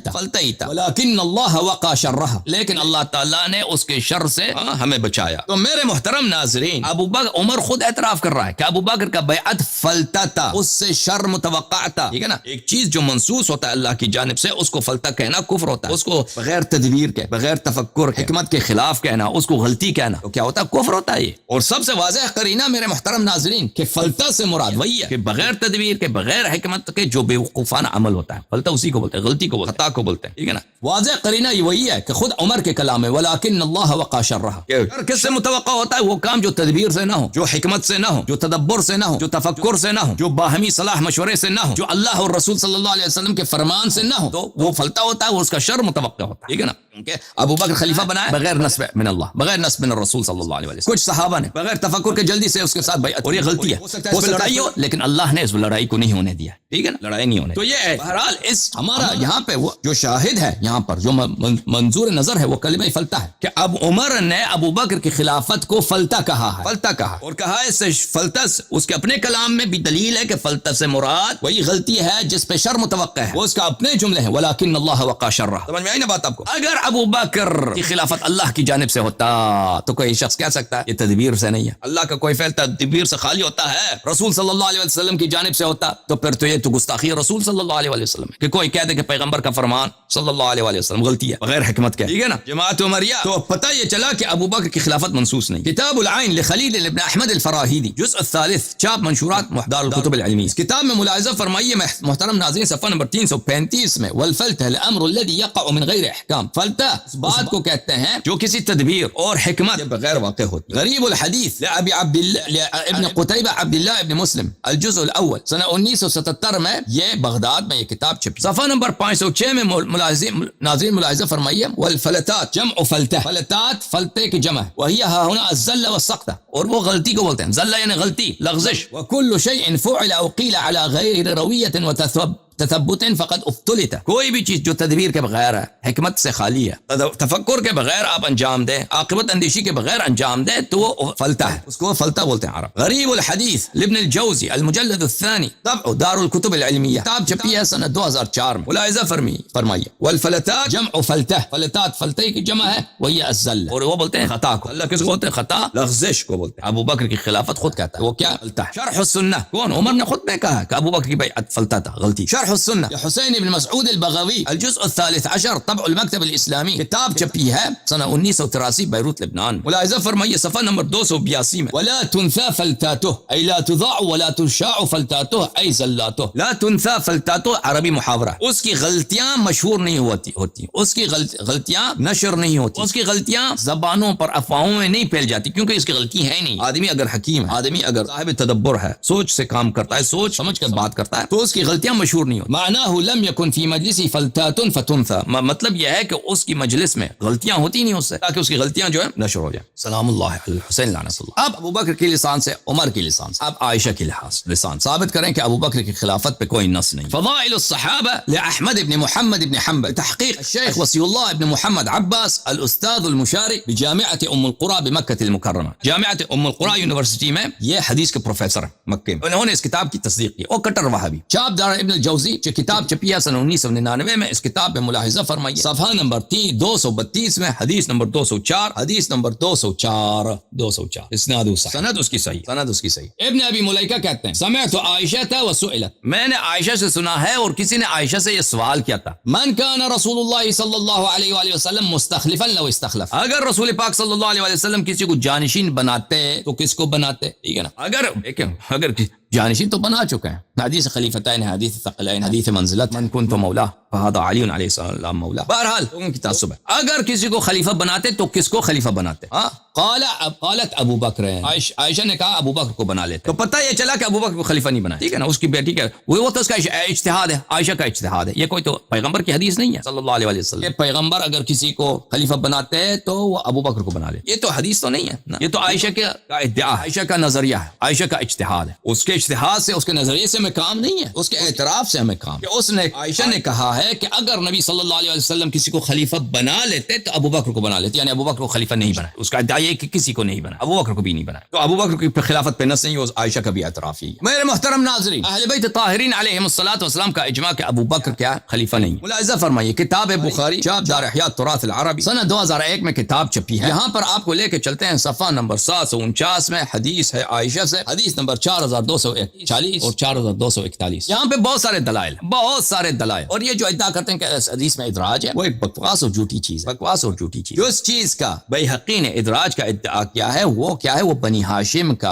تھا، ولیکن اللہ وقع شرها، لیکن اللہ تعالیٰ نے اس کے شر سے ہمیں بچایا۔ تو میرے محترم ناظرین، ابو بکر، عمر خود اعتراف کر رہا ہے کہ ابو بکر کا بیعت فلتہ تھا، اس سے شر متوقع تھا، ٹھیک ہے نا۔ ایک چیز جو منسوس ہوتا ہے اللہ کی جانب سے، اس کو فلتہ کہنا کفر ہوتا ہے، اس کو بغیر تدبیر کے، بغیر تفکر کے، حکمت کے خلاف کہنا، اس کو غلطی کہنا، تو کیا ہوتا ہے، کفر ہوتا ہے یہ۔ اور سب سے واضح قرینہ میرے محترم ناظرین کہ فلتہ سے مراد وہی ہے کہ بغیر تدبیر کے، بغیر حکمت کے جو بے وقوفانہ عمل ہوتا ہے، فلتہ اسی کو بولتے ہیں، غلطی کو، خطا کو بولتے ہیں، ٹھیک ہے نا۔ واضح قرینہ یہ وہی ہے کہ خود عمر کے کلام ہے، ولیکن اللہ وقع شرها، شر کس سے متوقع ہوتا ہے، وہ کام جو تدبیر سے نہ ہو، جو حکمت سے نہ ہو، جو تدبر سے نہ ہو، جو تفکر سے نہ ہو، جو باہمی صلاح مشورے سے نہ ہو، جو اللہ اور رسول صلی اللہ علیہ وسلم کے فرمان سے نہ ہو، تو وہ فلتہ ہوتا ہے، وہ اس کا شر متوقع ہوتا ہے، ٹھیک ہے نا۔ ابو بکر خلیفہ بنایا بغیر نصب من اللہ، بغیر نصب من الرسول صلی اللہ علیہ وسلم. کچھ صحابہ نے بغیر تفکر کے جلدی سے اس کے ساتھ بیعت، اور یہ غلطی ہے. ہو لڑائی ہو لیکن اللہ نے اس لڑائی کو نہیں ہونے دیا. ٹھیک ہے نا، لڑائی نہیں ہونے. تو یہ ہے بہرحال اس ہمارا یہاں پہ وہ جو شاہد ہے، یہاں پر جو منظور نظر ہے وہ کلمہ فلتہ ہے کہ اب عمر نے ابو بکر کی خلافت کو فلتہ کہا ہے. فلتہ کہا اور کہا ہے سے فلتہ، اس کے اپنے کلام میں بھی دلیل ہے کہ فلتہ سے مراد وہی غلطی ہے جس پہ شر متوقع ہے. وہ اس کا اپنے جملے ہیں ولیکن اللہ وقع شرہ. سمجھ میں آئی نا بات آپ کو؟ اگر ابو بکر کی خلافت اللہ کی جانب سے ہوتا تو کوئی شخص کہہ سکتا ہے یہ تدبیر سے نہیں ہے، اللہ کا کوئی فعل تدبیر سے خالی ہوتا ہے. رسول صلی اللہ علیہ وسلم کی جانب سے ہوتا تو پھر تو یہ تو گستاخی رسول صلی اللہ علیہ وسلم ہے کہ کوئی کہہ دے کہ پیغمبر کا فرمان صلی اللہ علیہ وسلم غلطی ہے بغیر حکمت کے. ٹھیک ہے نا جماعت عمریہ. تو پتہ یہ چلا کہ ابو بکر کی خلافت منصوص نہیں. کتاب العین لخلیل ابن احمد الفراہیدی جزء الثالث چاپ منشورات دار الکتب العلمیہ. اس کتاب میں ملاحظہ فرمائیے محترم ناظرین صفحہ نمبر 335 میں والفلتہ الامر الذي يقع من غیر احکام. فلتہ اس بات کو کہتے ہیں جو کسی تدبیر اور حکمت بغیر واقع ہوتی. غریب الحدیث لابی ابن قتیبہ عبد اللہ ابن مسلم الجزء الاول سنہ 1977 میں یہ بغداد میں یہ کتاب چھپی. صفحہ نمبر 506 میں ناظرین ملاحظہ فرمائیے والفلتات جمع فلتہ. فلتات فلتے کی جمع ہے وہی ہا ہونا الزلہ والسقطہ، اور وہ غلطی کو بولتے ہیں. زلہ یعنی غلطی، لغزش. وكل شيء فعل او قيل على غير رویہ تثبت فقد افتلت. کوئی بھی چیز جو تدبیر کے بغیر ہے، حکمت سے خالی ہے، تفکر کے بغیر آپ انجام دیں، عاقبت اندیشی کے بغیر انجام دیں تو وہ فلتہ ہے. اس کو فلتہ بولتے ہیں عرب. غریب الحدیث لابن الجوزی المجلد الثانی طبع دار الکتب العلمیہ، کتاب چھپی ہے سنہ 2004 میں. ملاحظہ فرمائیے والفلتات جمع فلتہ. فلتات فلتے کی جمع ہے وہی الزلہ، اور وہ بولتے ہیں خطا کو. اللہ کس کو بولتے ہیں؟ خطا، لغزش کو بولتے ہیں. ابو بکر کی خلافت خود کہتا ہے وہ کیا فلتہ ہے. شرح السنہ کون؟ عمر نے خود نے کہا کہ ابو بکر کی بیعت فلتہ تھا، غلطی. شرح السنہ حسین بن مسعود البغوی الجزء الثالث عشر طبع المکتب الاسلامی، کتاب چھپی ہے سنہ 1983 بیروت لبنان. ملاحظہ فرمائیے صفحہ نمبر 282 میں ولا تنثى فلتاته اي لا تضاع ولا تشاع فلتاته اي زلاته. لا تنثى فلتاته عربی محاورہ. اس کی غلطیاں مشہور نہیں ہوتی، اس کی غلطیاں نشر نہیں ہوتی، اس کی غلطیاں زبانوں پر افواہوں میں نہیں پھیل جاتی کیونکہ اس کی غلطی ہے نہیں. آدمی اگر حکیم ہے، آدمی اگر صاحب تدبر ہے، سوچ سے کام کرتا ہے، سوچ سمجھ کر بات کرتا ہے تو اس کی غلطیاں مشہور نہیں ہوتی. معناه لم يكن في مجلسی فلتات فتنثى. مطلب یہ ہے کہ اس کی مجلس میں غلطیاں ہوتی نہیں اس سے تاکہ اس کی غلطیاں جو ہے نشر ہو جائیں. سلام اللہ علی الحسین لعنت اللہ. اب ابو بکر کی لسان سے، عمر کی لسان سے، اب عائشہ کی لسان ثابت کریں کہ ابو بکر کی خلافت پہ کوئی نص نہیں. فضائل الصحابہ لاحمد ابن محمد ابن حنبل تحقیق الشیخ وصی اللہ ابن محمد عباس الاستاذ المشارک بجامعۃ ام القری بمکہ المکرمہ. جامعۃ ام القری یونیورسٹی میں یہ حدیث کے پروفیسر ہیں مکے میں. انہوں نے اس کتاب کی تصدیق کی. اور کٹر وہابی. چاپ دار ابن الجوزی جو کتاب چھپی ہے سنہ 1999 میں. اس کتاب میں ملاحظہ فرمائیے صفحہ نمبر 232 میں حدیث نمبر 204 حدیث نمبر 204 اسناد سند اس کی صحیح، سند اس کی صحیح. ابن ابی ملیکہ کہتے ہیں سمعت عائشہ وسئلت، میں نے عائشہ سے سنا ہے اور کسی نے عائشہ سے یہ سوال کیا تھا. من کان رسول اللہ صلی اللہ علیہ وآلہ وسلم مستخلفا لو استخلف. اگر رسول پاک صلی اللہ علیہ وآلہ وسلم کسی کو جانشین بناتے تو کس کو بناتے؟ ٹھیک ہے نا. اگر جانشین تو بنا چکے ہیں. حدیث خلیفتین، حدیث ثقلین، حدیث منزلت من کنت مولا فہذا علی علیہ السلام مولا. بہرحال لوگوں کی تعصب ہے. اگر کسی کو خلیفہ بناتے تو کس کو خلیفہ بناتے؟ قالت ابو بکر. عائشہ نے کہا ابو بکر کو بنا لیتے. تو پتہ یہ چلا کہ ابو بکر کو خلیفہ نہیں بنایا. ٹھیک ہے نا. اس کی بیٹی کا وہ تو اس کا اجتہاد ہے، عائشہ کا اجتہاد ہے. یہ کوئی تو پیغمبر کی حدیث نہیں ہے صلی اللہ علیہ وسلم. یہ پیغمبر اگر کسی کو خلیفہ بناتے تو وہ ابو بکر کو بنا لیتے. یہ تو حدیث تو نہیں ہے، یہ تو عائشہ کا ادعا، عائشہ کا نظریہ ہے، عائشہ کا اجتہاد ہے. اس کے اجتہاد سے، اس کے نظریے سے ہمیں کام نہیں ہے، اس کے اعتراف سے ہمیں کام. کہ اس نے، عائشہ نے کہا ہے کہ اگر نبی صلی اللہ علیہ وسلم کسی کو خلیفہ بنا لیتے تو ابو بکر کو بنا لیتے. یعنی ابو بکر کو خلیفہ نہیں بنا. اس کا ادعا یہ کہ کسی کو نہیں بنا، ابو بکر کو بھی نہیں بنا. تو ابو بکر کی خلافت پہ نص نہیں، عائشہ کا بھی اعتراف ہی. میرے محترم ناظرین، اہل بیت طاہرین علیہم الصلوۃ والسلام کا اجماع کہ ابو بکر کیا خلیفہ نہیں. ملاحظہ فرمائیے کتاب بخاری چاپ دار احیاء التراث العربی سنہ 2001 میں کتاب چھپی ہے. یہاں پر آپ کو لے کے چلتے ہیں صفحہ نمبر 749 میں. حدیث ہے عائشہ سے، حدیث نمبر 4240 اور 4241. یہاں پہ بہت سارے دلائل، اور یہ جو ادعا کرتے ہیں کہ اس حدیث میں ادراج ہے وہ ایک بکواس اور جھوٹی چیز ہے. بکواس اور جھوٹی چیز. جو اس چیز کا بیہقی نے ادراج کا ادعا کیا ہے وہ کیا ہے؟ وہ بنی ہاشم کا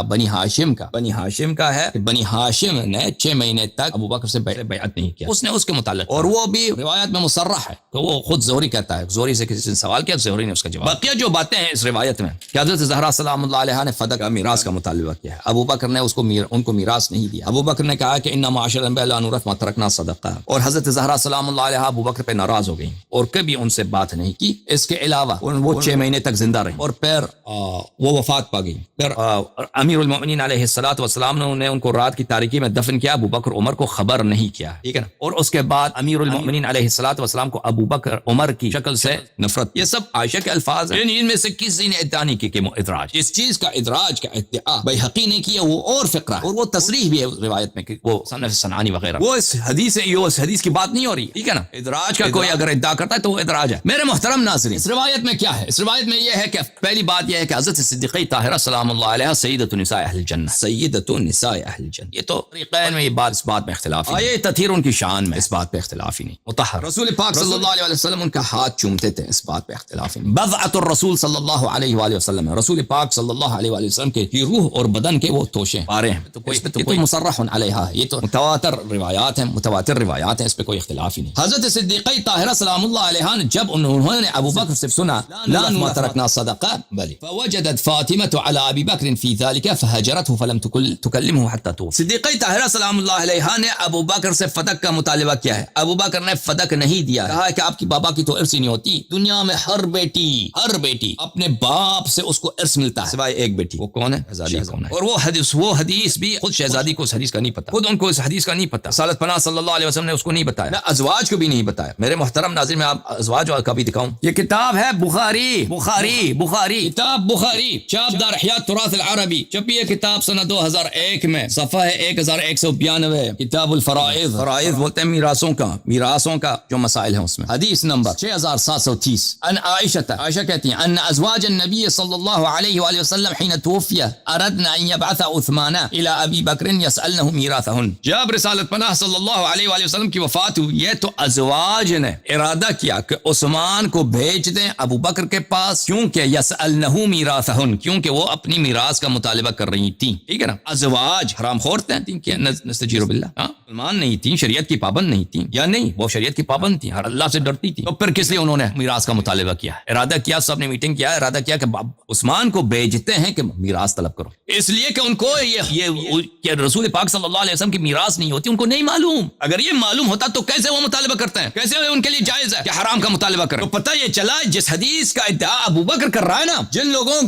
ہے کہ بنی ہاشم نے 6 مہینے تک ابو بکر سے بیعت نہیں کیا، اس نے اس کے متعلق، اور وہ بھی روایت میں مصرح ہے کہ وہ خود زہری کہتا ہے، زہری سے کسی نے سوال کیا، زہری نے اس کا جواب۔ بقیہ جو باتیں ہیں اس روایت میں کہ حضرت زہرا سلام اللہ علیہا نے فدق کا میراث کا مطالبہ کیا ہے، ابو بکر نے ان کو میراث نہیں دیا۔ ابو بکر نے کہا کہ ان معاشر الانبیاء لا نورث ما ترکنا صدقہ، اور حضرت زہرا سلام اللہ علیہا ابو بکر پہ ناراض ہو گئی اور کبھی ان سے بات نہیں کی۔ اس کے علاوہ وہ 6 مہینے تک زندہ رہی اور پھر وہ وفات پا گئی۔ پھر امیر المؤمنین علیہ الصلوۃ والسلام نے ان کو رات کی تاریکی میں دفن کیا، ابو بکر عمر کو خبر نہیں کیا، ٹھیک ہے نا۔ اور اس کے بعد امیر المؤمنین علیہ الصلوۃ والسلام کو ابو بکر عمر کی شکل سے نفرت۔ یہ سب عائشہ کے الفاظ ہیں، ان میں سے کسی نے ادعا نہیں کی کہ ادراج، اس چیز کا ادراج کا ادعا بیہقی نے کیا، وہ اور فقرہ ہے اور وہ تصریح بھی ہے روایت میں کہ وہ صنف صنعانی وغیرہ، وہ اس حدیث کی بات نہیں ہو رہی، ٹھیک ہے نا۔ ادراج کا کوئی اگر ادعا کرتا ہے تو وہ ادراج ہے۔ میرے محترم ناظرین، اس روایت میں کیا ہے؟ اس روایت میں یہ ہے کہ پہلی بات یہ ہے کہ حضرت صدیقہ طاہرہ سلام اللہ علیہا سیدۃ النساء اہل الجنہ، یہ تو طریقین میں اس بات میں اختلاف ہے، یہ تطہیر ان کی شان میں، اس بات پہ اختلاف ہی نہیں۔ مطہر رسول پاک صلی اللہ علیہ وسلم ان کا ہاتھ چومتے تھے، اس بات پہ اختلاف ہی نہیں۔ بضعۃ الرسول صلی اللہ علیہ وآلہ وسلم، رسول پاک صلی اللہ علیہ وآلہ وسلم کے روح اور بدن کے وہ توشے پارے ہیں، تو کوئی مصرح علیہا، یہ تو متواتر روایات ہیں، اس پہ کوئی اختلاف ہی نہیں۔ حضرت صدیقہ طاہرہ سلام اللہ علیہا نے جب انہوں نے ابو بکر سے سنا لا ما ترکنا صدقہ بلی فوجدت فاطمة على ابی بکر فی ذلك فهجرته فلم تکلمه حتى توفی۔ صدیقہ طاہرہ سلام اللہ علیہا نے ابو بکر سے فدق کا مطالبہ کیا ہے، ابو بکر نے فدق نہیں دیا، کہا ہے کہ آپ کی بابا کی تو ارث ہی نہیں ہوتی، دنیا میں ہر بیٹی اپنے باپ سے اس کو ارث ملتا ہے سوائے ایک بیٹی، وہ کون ہے؟ شہزادی کون ہے؟ اور وہ حدیث بھی خود شہزادی کو اس حدیث کا نہیں پتا، خود ان کو اس حدیث کا نہیں پتا، رسالت پناہ صلی اللہ علیہ وسلم نے اس کو نہیں بتایا، نہ ازواج کو بھی نہیں بتایا۔ میرے محترم ناظرین، میں آپ ازواج کا بھی دکھاؤں، یہ کتاب ہے بخاری کتاب بخاری، چاپ دار احیاء التراث العربی، چھپی ہے کتاب سنہ 2001 میں، صفحہ ہے 1192، کتاب الفرائض، فرائض بولتے ہیں میراثوں کا جو مسائل ہیں اس میں، حدیث نمبر 6730 ان عائشہ کہتی ہیں ان ازواج النبی صلی اللہ علیہ وآلہ وسلم حين توفی اردنا ان يبعث عثمان الى ابی بکر يسألنه میراثهن، جب رسالت پناہ صلی اللہ علیہ وآلہ وسلم کی وفات ہوئی ہے تو ازواج نے ارادہ کیا کہ عثمان کو بھیج دیں ابو بکر کے پاس، کیونکہ یسألنه میراثهن، کیونکہ وہ اپنی میراث کا مطالبہ کر رہی تھیں، ٹھیک ہے نا۔ ازواج حرام خور تھیں کہ نستجیر باللہ، مسلمان نہیں تھیں، شریعت کی پابند نہیں تھیں، یا نہیں وہ شریعت کی پابند تھیں، ہر اللہ سے ڈرتی تھی، تو پھر کس لیے انہوں نے میراث کا مطالبہ کیا، ارادہ کیا، سب نے میٹنگ کیا، ارادہ کیا کہ عثمان کو بھیجتے ہیں کہ میراث طلب کرو، اس لیے کہ ان کو یہ رسول پاک صلی اللہ علیہ وسلم کی میراث نہیں ہوتی، ان کو نہیں معلوم، اگر یہ معلوم ہوتا تو کیسے وہ مطالبہ کرتے ہیں، کیسے ان کے لیے جائز ہے کہ حرام کا مطالبہ کریں۔ تو پتہ یہ چلا جس حدیث کا ادعا ابو بکر کر رہا ہے نا، جن لوگوں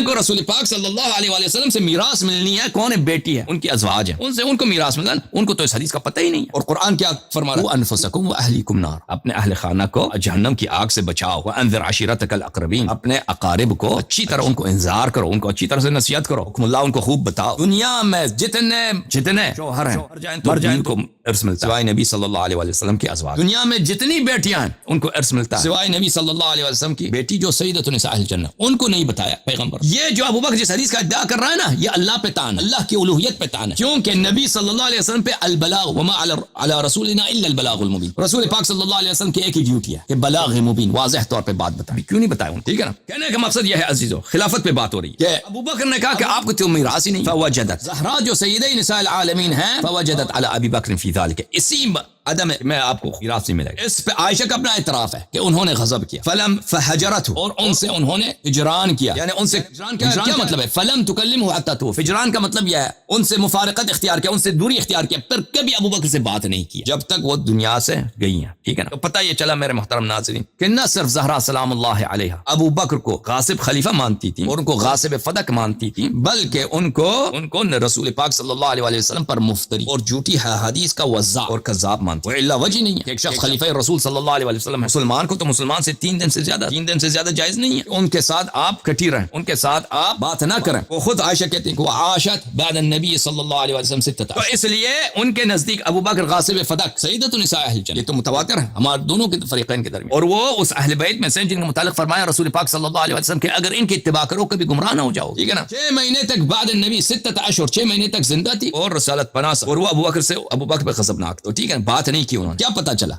کو رسول پاک صلی اللہ علیہ وآلہ وسلم سے میراث ملنی ہے، کون ہے؟ بیٹی ہے، ان کی ازواج ہیں، ان کو میراث ملنا، ان کو تو اس حدیث کا پتہ ہی نہیں ہے۔ اور قرآن کیا فرما رہا ہے؟ وانفسکم واہلیکم نار، اپنے اہل خانہ کو جہنم کی آگ سے بچاؤ، وانذر عشیرتک الاقربین، اپنے اقارب کو اچھی طرح ان کو انذار کرو، ان کو اچھی طرح سے نصیحت کرو، حکم اللہ ان کو خوب بتاؤ۔ دنیا میں جتنے شوہر ہیں مر جائیں تو ارث ملتا ہے سوائے نبی صلی اللہ علیہ وسلم کی ازواج، دنیا میں جتنی بیٹیاں ہیں ان کو ارث ملتا ہے سوائے نبی صلی اللہ علیہ وسلم کی بیٹی جو سیدۃ النساء اہل الجنہ، ان کو نہیں بتایا پیغمبر۔ یہ جو ابو بکر جس حدیث کا ادعا کر رہا ہے نا، یہ اللہ پہ تان، اللہ کی الوہیت پہ تان ہے، کیونکہ نبی صلی اللہ علیہ وسلم پہ البلاغ وما علی رسولنا الا البلاغ المبین، رسول پاک صلی اللہ علیہ وسلم کی ایک ہی ڈیوٹی ہے کہ بلاغ مبین، واضح طور پہ بات بتائیں، کیوں نہیں بتایا؟ ٹھیک ہے نا۔ کہنے کا مقصد یہ ہے عزیزو، خلافت پہ بات ہو رہی ہے، ابو بکر نے کہا کہ آپ کو تو میراث ہی نہیں، فوجدت زہرا جو سیدہ نساء العالمین ہیں، فوجدت علی ابی بکر فی ذلک، اسی عدم میں آپ کو میراث نہیں ملے گا، اس پہ عائشہ کا اپنا اعتراف ہے کہ انہوں نے غضب کیا، فلم فہجرت، اور ان سے انہوں نے ہجران کیا، یعنی ان سے کیا مطلب ہے؟ فلم تکلمہ حتی توفی، ہجران کا مطلب یہ ہے ان سے مفارقت اختیار کیا، ان سے دوری اختیار کیا، پھر کبھی ابو بکر سے بات نہیں کی جب تک وہ دنیا سے گئی ہیں، ٹھیک ہے نا۔ تو پتہ یہ چلا میرے محترم ناظرین کہ نہ صرف زہرا سلام اللہ علیہا ابو بکر کو غاصب خلیفہ مانتی تھی اور ان کو غاصب فدق مانتی تھی، بلکہ ان کو رسول پاک صلی اللہ علیہ وسلم پر مفتری اور جھوٹی حدیث کا وضاع اور کذاب مانتی، اور اللہ وجہ نہیں ہے کہ ایک شخص خلیفہ رسول صلی اللہ علیہ وسلم ہے، مسلمان کو تو مسلمان سے 3 دن سے زیادہ جائز نہیں ہے، ان کے ساتھ آپ کٹی رہیں، ان کے ساتھ آپ بات نہ کریں۔ وہ خود عائشہ کہتی ہیں کہ وہ عاشت بعد النبی صلی اللہ علیہ وسلم 6 اشہر، تو اس لیے ان کے نزدیک ابو بکر غاصب فدق سیدۃ النساء اہل الجنہ، یہ تو متواتر ہے ہمارے دونوں کے فریقین کے درمیان، اور وہ اس اہل بیت میں سے جن کے متعلق فرمایا رسول پاک صلی اللہ علیہ وسلم کہ اگر ان کی اتباع کرو کبھی گمراہ نہ ہو جاؤ، ٹھیک ہے نا۔ 6 مہینے تک بعد النبی 6 اشہر، 6 مہینے تک زندہ تھی اور رسالت پناہ، اور وہ ابو بکر پہ غضبناک، تو ٹھیک ہے، بات بات نہیں کی انہوں نے. کیا پتا چلا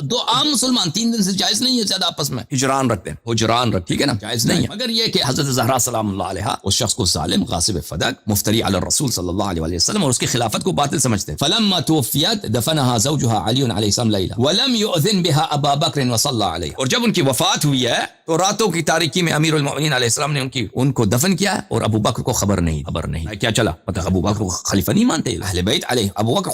دو عام مسلمان 3 دن سے جائز نہیں ہے زیادہ آپس میں ہجران رکھتے ہیں, ہجران رکھ, ٹھیک ہے نا, جائز نہیں ہے. مگر یہ کہ حضرت زہرا سلام اللہ علیہا اس شخص کو ظالم, غاصب فدق, مفتری علی الرسول صلی اللہ علیہ وسلم اور اس کی خلافت کو باطل سمجھتے ہیں. فلما توفیت دفنها زوجها علی علیہ السلام لیلا ولم یؤذن بها ابا بکر وصلى علیہ. اور جب ان کی وفات ہوئی ہے تو راتوں کی تاریکی میں امیر المؤمنین علیہ السلام نے ان کو دفن کیا اور ابو بکر کو خبر نہیں. کیا چلا پتہ, ابو بکر کو خلیفہ نہیں مانتے اہل بیت علیہ. ابو بکر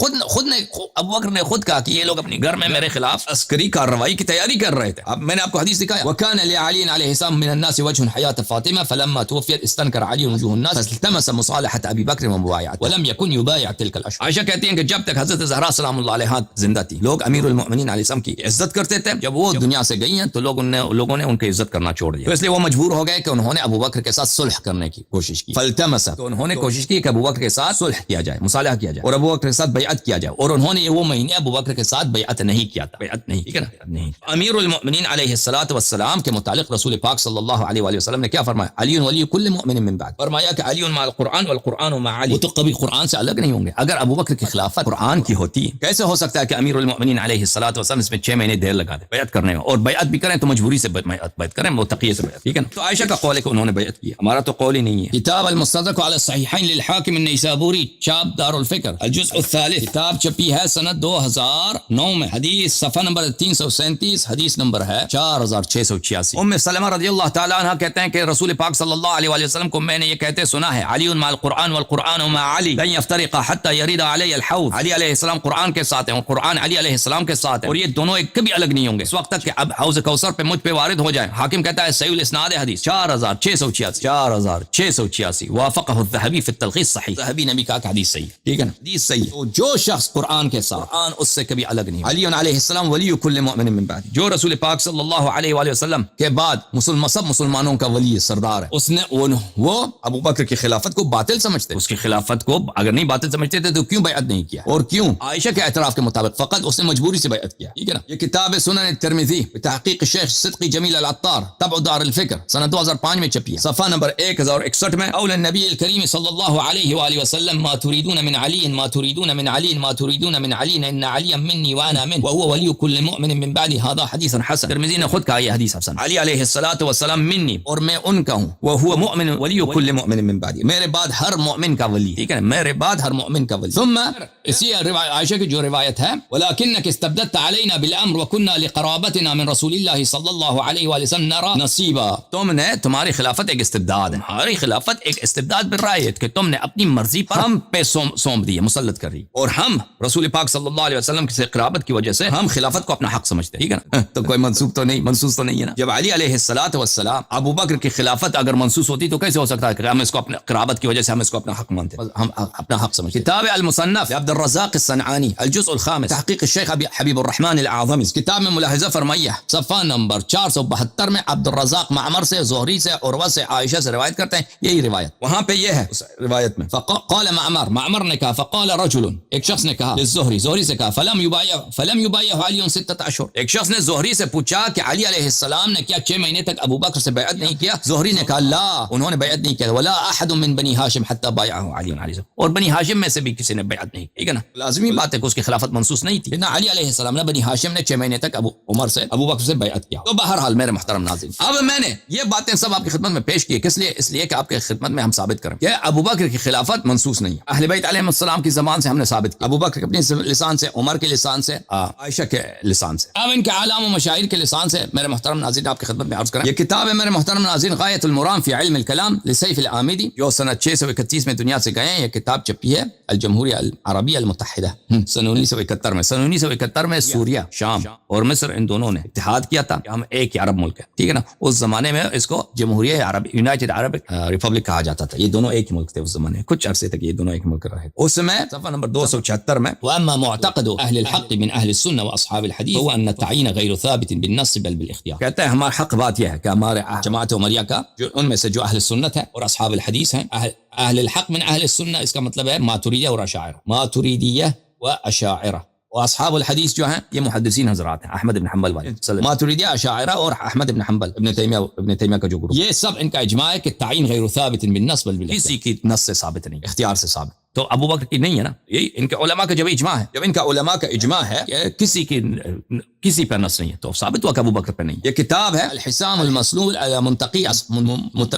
نے خود کہا کہ یہ لوگ اپنے گھر میں میرے خلاف عسکری کارروائی کی تیاری کر رہے تھے. اب میں نے آپ کو حدیث دکھایا, وكان لعلي عليه السلام من الناس وجه حياة فاطمة فلما توفيت استنكر علي وجوه الناس فالتمس مصالحة ابي بکر ومبايعته ولم يكن يبايع تلك الاشهر. عائشہ کہتی ہیں کہ جب تک حضرت زہرا سلام اللہ علیہا زندہ تھی لوگ امیر المؤمنین علیہ السلام کی عزت کرتے تھے. جب وہ دنیا سے گئی ہیں تو لوگوں نے ان کی عزت کرنا چھوڑ دیا, تو اس لیے وہ مجبور ہو گئے کہ انہوں نے ابو بکر کے ساتھ صلح کرنے کی کوشش کی. فالتمس, تو انہوں نے کوشش کی کہ ابو بکر کے ساتھ صلح کیا جائے, مصالحہ کیا جائے اور ابو بکر کے ساتھ بیعت کیا جائے. اور انہوں نے وہ مہینے ابو بکر کے ساتھ بیعت نہیں کیا تھا, بیعت نہیں, ٹھیک ہے نا, نہیں. امیر المؤمنین علیہ الصلوۃ والسلام کے متعلق رسول پاک صلی اللہ علیہ وآلہ وسلم نے کیا فرمایا, علی ولی کل مؤمن من بعد, فرمایا کہ علی مع القرآن والقرآن مع علی. وہ تو کبھی قرآن سے الگ نہیں ہوں گے. اگر ابو بکر کی خلافت قرآن کی ہوتی کیسے ہو سکتا ہے کہ امیر المؤمنین علیہ الصلوۃ والسلام اس میں 6 مہینے دیر لگا دے بیعت کرنے میں, اور بیعت بھی کریں تو مجبوری سے بیعت کریں, وہ تقیہ سے بیعت, ٹھیک ہے نا. تو عائشہ کا قول ہے کہ انہوں نے بیعت کی, ہمارا تو قول ہی نہیں ہے. کتاب المستدرک علی الصحیحین للحاکم النیسابوری, چاپ دار الفکر, الجزء الثالث, کتاب چھپی ہے سنت 2009 میں, حدیث صفحہ نمبر 337, حدیث نمبر ہے 4686. ام سلمہ رضی اللہ تعالی عنہ کہتے ہیں کہ رسول پاک صلی اللہ علیہ وآلہ وسلم کو میں نے یہ کہتے سنا ہے, علی مع القرآن والقرآن مع علی لن يفترق حتى يرد علی الحوض. علی علیہ السلام قرآن کے ساتھ ہیں اور قرآن علی علیہ السلام کے ساتھ ہے, اور یہ دونوں ایک کبھی الگ نہیں ہوں گے اس وقت تک کہ اب حوض کوثر پہ مجھ پہ وارد ہو جائیں. حاکم کہتا ہے صحیح الاسناد حدیث 4686 وافقہ الذہبی فی التلخیص صحیح. ذہبی نے بھی کہا کہ حدیث صحیح, ٹھیک ہے نا, حدیث صحیح. تو جو شخص قرآن کے ساتھ, قرآن اس سے کبھی الگ نہیں. علی علیہ السلام ولی کل مؤمن من بعد, جو رسول پاک صلی اللہ علیہ وآلہ وسلم کے بعد سب مسلمانوں کا ولی سردار ہے. اس نے وہ ابو بکر کی خلافت کو باطل سمجھتے, اس کی خلافت کو اگر نہیں باطل سمجھتے تھے تو کیوں بیعت نہیں کیا, اور کیوں عائشہ کے اعتراف کے مطابق فقط اس نے مجبوری سے بیعت کیا, ٹھیک ہے نا. یہ کتاب سنن الترمذی بتحقیق شیخ صدقی جمیل العطار, طبع دار الفکر, سنہ 2005 میں چھپی ہے, صفحہ نمبر 1061 میں. اول النبی الکریم صلی اللہ علیہ وآلہ وسلم ما تريدون من علی ما تريدون من علی ما تريدون من علی ان علی منی وانا من وهو ولی كل مؤمن من بعد. هذا حدیث حسن. ترمذی نے خود کہا یہ حدیث حسن. علی علیہ الصلوۃ والسلام منی, اور میں ان کا ہوں, وهو مؤمن ولی كل مؤمن من بعد, میرے بعد ہر مؤمن کا ولی, ٹھیک ہے, میرے بعد ہر مؤمن کا ولی. ثم اسی عائشہ کی جو روایت ہے, ولكنك استبددت علينا بالامر وكنا لقرابتنا من رسول الله صلی اللہ علیہ وآلہ وسلم نرى نصیبا. تم نے, تمہاری خلافت ایک استبداد ہے, ہماری خلافت ایک استبداد بالرائیت, کہ تم نے اپنی مرضی پر ہم پہ سونپ دی ہے, مسلط کر رہی, اور ہم رسول پاک صلی اللہ علیہ وسلم سے قرابت کی وجہ سے ہم خلافت کو اپنا حق سمجھتے ہیں, ٹھیک ہے نا. تو کوئی منسوخ تو نہیں ہے نا. جب علی علیہ الصلوۃ والسلام ابو بکر کی خلافت اگر منسوخ ہوتی تو کیسے ہو سکتا ہے کہ ہم اس کو اپنے قرابت کی وجہ سے ہم اس کو اپنا حق مانتے, ہم اپنا حق سمجھتے. کتاب المصنف عبد الرزاق الصنعانی, الجزء الخامس, تحقیق الشیخ حبیب الرحمن الاعظمی, اس کتاب میں ملاحظہ فرمائیے صفحہ نمبر 472 میں. عبد الرزاق معمر سے, زہری سے, عروہ سے, عائشہ سے روایت کرتے ہیں, یہی روایت وہاں پہ یہ ہے اس روایت میں. فقال معمر نے کہا, فقال رجل, ایک شخص نے کہا, زہری سے کہا, فلم یبایع علی 6 اشہر. ایک شخص نے زہری سے پوچھا کہ علی علیہ السلام نے کیا 6 مہینے تک ابو بکر سے بیعت نہیں کیا؟ زہری نے کہا لا, انہوں نے بیعت نہیں کیا. ولا احد من بنی ہاشم حتى بايعه علی علیہ السلام, اور بنی ہاشم میں سے بھی کسی نے بیعت نہیں, ٹھیک ہے نا. لازمی بات ہے کہ اس کی خلافت منسوخ نہیں تھی, علی علیہ السلام نے بنی ہاشم نے 6 مہینے تک ابو بکر سے بیعت کیا. تو بہرحال میرے محترم ناظرین, اب میں نے یہ باتیں سب آپ کی خدمت میں پیش کی, کس لیے؟ اس لیے کہ آپ کی خدمت میں ہم ثابت کریں کہ ابو بکر کی خلافت منسوخ نہیں ہے. اہل بیت علیہ السلام کی زبان سے ہم نے ثابت کیا, ابو بکر کے اپنے لسان سے, عمر کے لسان سے, عائشہ کے لسان سے, اب ان کے علام و مشاہیر کے لسان سے میرے محترم ناظرین آپ کی خدمت میں عرض کریں. یہ کتاب ہے میرے محترم ناظرین غایۃ المرام فی علم الکلام لسیف العامدی, جو سنہ 631 میں دنیا سے گئے ہیں. یہ کتاب چھپی ہے الجمہوریہ العربیہ المتحدہ سنہ 1971 میں. سنہ 1971 میں سوریہ, شام اور مصر, ان دونوں نے اتحاد کیا تھا کہ ہم ایک عرب ملک ہے, ٹھیک ہے نا. اس زمانے میں اس کو جمہوریہ عرب یونائٹڈ عرب ریپبلک کہا جاتا تھا. یہ دونوں ایک ہی ملک تھے اس زمانے, کچھ عرصے تک یہ دونوں ایک ملک رہے. اس میں صفحہ نمبر 276 میں, واما معتقد اہل الحق من اہل السنہ واصحاب الحدیث هو ان التعیین غیر ثابت بالنص بل بالاختیار. کہتے ہیں ہمارا حق بات یہ ہے کہ ہمارے جماعت عمریہ کا جو ان میں سے جو اہل سنت ہے اور اصحاب الحدیث ہیں, اہل الحق من اہل السنہ, اس کا مطلب ہے ماتریدیہ اور اشاعرہ, ماتریدیہ و اشاعرہ. واصحاب الحدیث جو ہیں یہ محدثین حضرات ہیں, احمد بن حنبل والے, ماتریدیہ, اشاعرہ اور احمد بن حنبل, ابن تیمیہ کا جو گروپ, یہ سب ان کا اجماع ہے کہ تعین غیر ثابت بالنص بل بالاختیار, کسی کی نص سے ثابت نہیں, اختیار سے ثابت. تو ابو بکر کی نہیں ہے نا. یہی ان کے علماء کا جب اجماع ہے، جب ان کا علماء کا اجماع ہے کہ کسی پہ نص نہیں ہے تو ثابت ہوا کہ ابو بکر پہ نہیں. یہ کتاب ہے الحسام المسلول على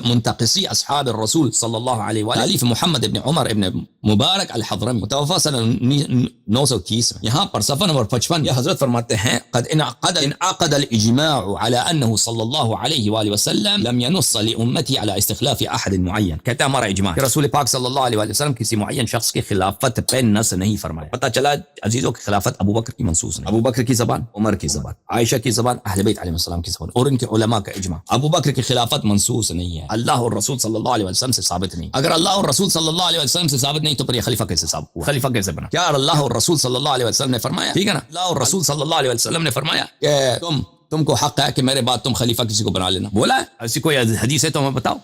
منتقصی اصحاب الرسول صلی اللہ علیہ وآلہ محمد ابن عمر ابن مبارک الحضرمی، متوفی سنہ 930 میں. یہاں پر صفحہ نمبر 55 یہ حضرت فرماتے ہیں قد انعقد الاجماع على انه صلی اللہ علیہ وآلہ وسلم لم ينص لامتی على استخلاف احد معین. کہتے ہیں ہمارا اجماع کہ رسول پاک صلی اللہ علیہ وآلہ وسلم کسی معین شخص کی خلافت پہ نص نہیں فرمایا. پتہ چلا عزیزوں کی خلافت ابو بکر کی منصوص نہیں. ابو بکر کی زبان، عمر کی زبان، عائشہ کی زبان، اہل بیت علیہ السلام کی زبان اور ان کے علماء کا اجماع. ابو بکر کی خلافت منصوص نہیں ہے، اللہ اور رسول صلی اللہ علیہ وسلم سے ثابت نہیں. اگر اللہ اور رسول صلی اللہ علیہ وسلم سے ثابت نہیں تو پھر یہ خلیفہ کیسے ثابت ہوا؟ خلیفہ کیسے بنا؟ کیا اللہ اور رسول صلی اللہ علیہ وسلم نے فرمایا؟ ٹھیک ہے نا، اللہ اور رسول صلی اللہ علیہ وسلم نے فرمایا کہ تم کو حق ہے کہ میرے بعد تم خلیفہ کسی کو بنا لینا. بولا ہے؟ ایسی کوئی حدیث ہے تو ہمیں بتاؤ.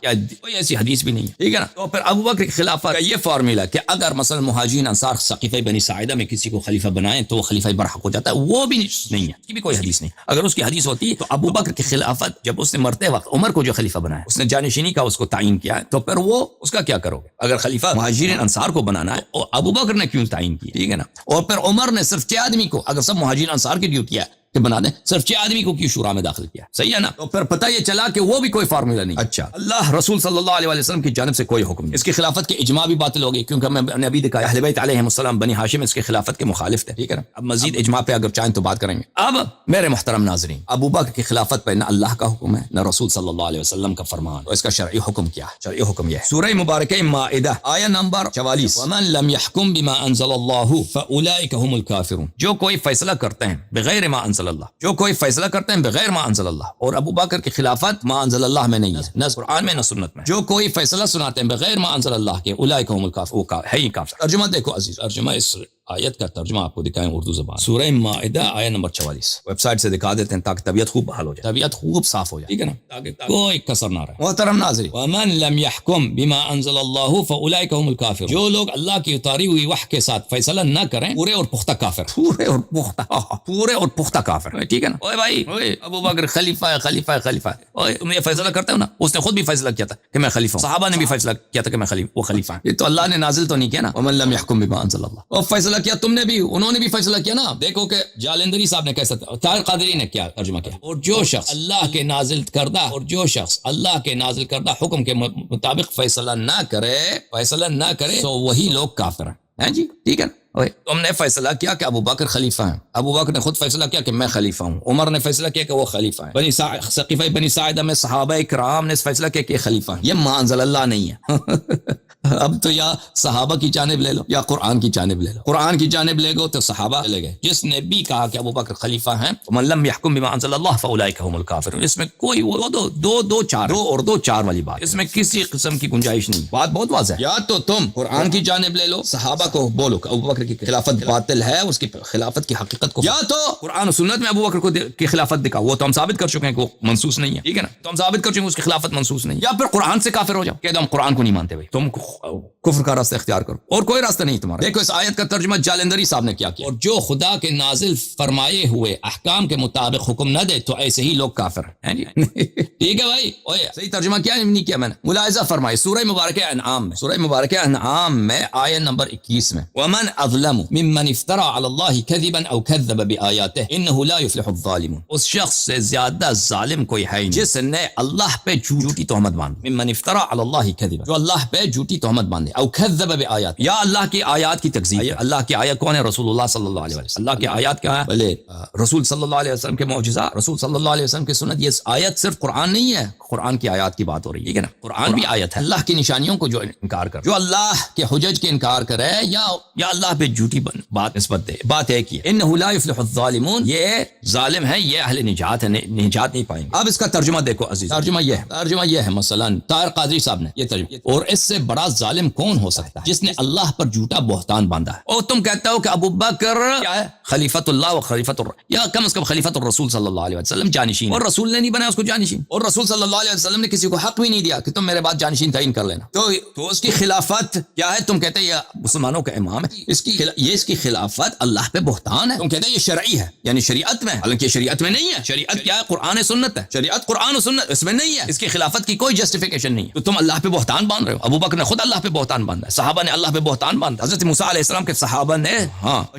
کوئی ایسی حدیث بھی نہیں ہے. ٹھیک ہے نا. تو پھر ابو بکر کی خلافت کا یہ فارمولا کہ اگر مثلا مہاجرین انصار ثقیفہ بنی ساعدہ میں کسی کو خلیفہ بنائیں تو وہ خلیفہ برحق ہو جاتا ہے، وہ بھی نہیں ہے، اس کی بھی کوئی حدیث نہیں. اگر اس کی حدیث ہوتی تو ابو بکر کی خلافت جب اس نے مرتے وقت عمر کو جو خلیفہ بنایا، اس نے جانشینی کا اس کو تعین کیا ہے، تو پھر وہ اس کا کیا کرو گے؟ اگر خلیفہ مہاجرین انصار کو بنانا ہے اور ابو بکر نے کیوں تعین کی؟ ٹھیک ہے نا. اور پھر عمر نے صرف 6 آدمی کو، اگر سب مہاجرین انصار کی ڈیوٹی ہے کہ بنا دیں، صرف 6 آدمی کو کیوں شورا میں داخل کیا؟ صحیح ہے نا. تو پھر پتہ یہ چلا کہ وہ بھی کوئی فارمولا نہیں. اچھا، اللہ رسول صلی اللہ علیہ وسلم کی جانب سے کوئی حکم نہیں. اس کی خلافت کے اجماع بھی باطل ہو گئی کیونکہ میں نے ابھی دکھایا اہل بیت علیہ السلام بنی ہاشم اس کی خلافت کے مخالف تھے. ٹھیک ہے نا. اب مزید اجماع پہ اگر چاہیں تو بات کریں گے. اب میرے محترم ناظرین، ابو بکر کی خلافت پہ نہ اللہ کا حکم ہے نہ رسول صلی اللہ علیہ وسلم کا فرمان. تو اس کا شرعی حکم کیا ہے؟ شرعی حکم یہ ہے سورہ مبارکہ مائدہ آیہ نمبر 44 ومن لم يحكم بما انزل الله فاولئک هم الكافرون. جو کوئی فیصلہ کرتے ہیں بغیر ما انزل اللہ، جو کوئی فیصلہ کرتے ہیں بغیر ما انزل اللہ، اور ابو بکر کی خلافت ما انزل اللہ میں نہیں ہے، نہ قرآن میں نہ سنت میں. جو کوئی فیصلہ سناتے ہیں بغیر ما انزل اللہ کے اولئک هم الکافرون، وہ ہے ہی کافر. ترجمہ دیکھو عزیز، ترجمہ اس آیت کا ترجمہ آپ کو دکھائیں اردو زبان. سورہ مائدہ آیہ نمبر 44 ویب سائٹ سے دکھا دیتے ہیں تاکہ طبیعت خوب بحال ہو جائے، طبیعت خوب صاف ہو جائے. ٹھیک ہے نا، تاکہ کوئی کسر نہ رہے. محترم ناظرین، ومن لم يحكم بما انزل الله فاولئک هم الکافرون. جو لوگ اللہ کی اتاری ہوئی وحی کے ساتھ فیصلہ نہ کریں پورے اور پختہ کافر، پورے اور پختہ کافر. ٹھیک ہے نا. اوے بھائی، اوے ابو بکر خلیفہ ہے، خلیفہ ہے، خلیفہ ہے. اوے تم یہ فیصلہ کرتے ہو نا، اس نے خود بھی فیصلہ کیا تھا کہ میں خلیفہ ہوں، صحابہ نے بھی فیصلہ کیا تھا کہ میں وہ خلیفہ ہوں. یہ تو اللہ نے نازل تو نہیں کیا نا، ومن لم يحكم بما انزل اللہ. اور فیصلہ کیا تم نے بھی، انہوں نے بھی فیصلہ کیا نا. دیکھو کہ جالندری صاحب نے کیسا تھا، طاہر قادری نے کیا ترجمہ کیا. اور جو شخص اللہ کے نازل کردہ حکم کے مطابق فیصلہ نہ کرے تو وہی لوگ کافر ہیں. جی ٹھیک ہے. تم نے فیصلہ کیا کہ ابو بکر خلیفہ ہیں، ابو بکر نے خود فیصلہ کیا کہ میں خلیفہ ہوں، عمر نے فیصلہ کیا کہ وہ خلیفہ ہیں، ثقیفہ بنی ساعدہ میں صحابہ کرام نے فیصلہ کیا کہ یہ خلیفہ ہیں. یہ ما انزل اللہ نہیں ہے. اب تو یا صحابہ کی جانب لے لو یا قرآن کی جانب لے لو. قرآن کی جانب لے گو تو صحابہ لے گئے، جس نے بھی کہا کہ ابو بکر خلیفہ ہیں. ومن لم يحكم بما انزل الله فاولئک هم الکافرون. اس میں کوئی وہ دو چار والی بات، اس میں کسی قسم کی گنجائش نہیں. بات بہت واضح ہے. یا تو تم قرآن کی جانب لے لو، صحابہ کو بولو کہ ابو بکر کی خلافت باطل ہے، اس کی خلافت کی حقیقت کو، یا تو قرآن و سنت میں ابو بکر کی خلافت دکھاؤ. وہ تو ہم ثابت کر چکے ہیں کہ وہ منسوخ نہیں ہے. ٹھیک ہے نا. تو ہم ثابت کر چکے ہیں اس کی خلافت منسوخ نہیں ہے. یا پھر قرآن سے کافر ہو جاؤ کہ ہم قرآن کو نہیں مانتے. بھائی تم کفر کا راستہ اختیار کرو اور کوئی راستہ نہیں تمہارا. دیکھو اس آیت کا ترجمہ جالندری صاحب نے کیا کیا. اور جو خدا کے نازل فرمائے ہوئے احکام کے مطابق حکم نہ دے تو ایسے ہی لوگ کافر ہیں. ٹھیک ہے بھائی. صحیح ترجمہ کیا نہیں کیا میں نے. ملاحظہ فرمائے سورہ مبارکہ انعام میں آیت نمبر 21 میں ومن اظلم ممن افترى على الله كذبا او كذب بآياته انه لا يفلح الظالمون. اس شخص سے زیادہ ظالم کوئی ہے نہیں جس نے اللہ پہ جھوٹی تہمت باندھی. ممن افترى على الله كذبا، جو اللہ پہ جھوٹی تہمت باندھے، او كذب بآيات، یا اللہ کی آیات کی تکذیب. اللہ کی آیت کون ہے؟ رسول اللہ صلی اللہ علیہ وسلم. اللہ کی آیات کیا ہے؟ بھلے رسول صلی اللہ علیہ وسلم کے معجزات، رسول صلی اللہ علیہ وسلم کی سنت. یہ آیت صرف قرآن نہیں ہے، قرآن کی آیات کی بات ہو رہی ہے نا. قرآن بھی آیت ہے. اللہ کی نشانیوں کو جو انکار کرے، جو اللہ کے حجج کے انکار کرے یا اللہ پہ جھوٹی بات نسبت دے، بات ہے کہ انہ لا یفلح الظالمون، یہ ظالم ہے، یہ اہل نجات ہے، نجات نہیں پائیں گے. اب اس کا ترجمہ دیکھو عزیز. ترجمہ یہ ہے مثلا طاہر قادری صاحب نے یہ ترجمہ. اور اس سے بڑا ظالم کون ہو سکتا ہے جس نے اللہ پر جھوٹا بہتان باندھا ہے. اور تم کہتے ہو کہ ابو بکر کیا ہے؟ خلیفۃ اللہ و خلیفۃ یا کم از کم خلیفۃ الرسول صلی اللہ علیہ وسلم جانشین. اور رسول نے نہیں بنایا اس کو جانشین، اور رسول صلی اللہ علیہ وسلم نے کسی کو حق بھی نہیں دیا کہ تم میرے بعد جانشین تعین کر لینا. تو اس کی خلافت کیا ہے؟ تم کہتے ہیں یہ مسلمانوں کا امام ہے، اس کی خلافت اللہ پہ بہتان ہے. تم کہتے ہیں یہ شرعی ہے، یعنی شریعت میں، حالانکہ شریعت میں نہیں ہے. شریعت کیا ہے؟ قرآن سنت ہے. شریعت قرآن و سنت، اس میں نہیں ہے. اس کی خلافت کی کوئی جسٹیفیکیشن نہیں ہے. تو تم اللہ پہ بہتان باندھ رہے ہو. ابو بکر نے خود اللہ پہ بہتان باندھا ہے، صحابہ نے اللہ پہ بہتان باندھا. حضرت موسیٰ علیہ السلام کے صحابہ نے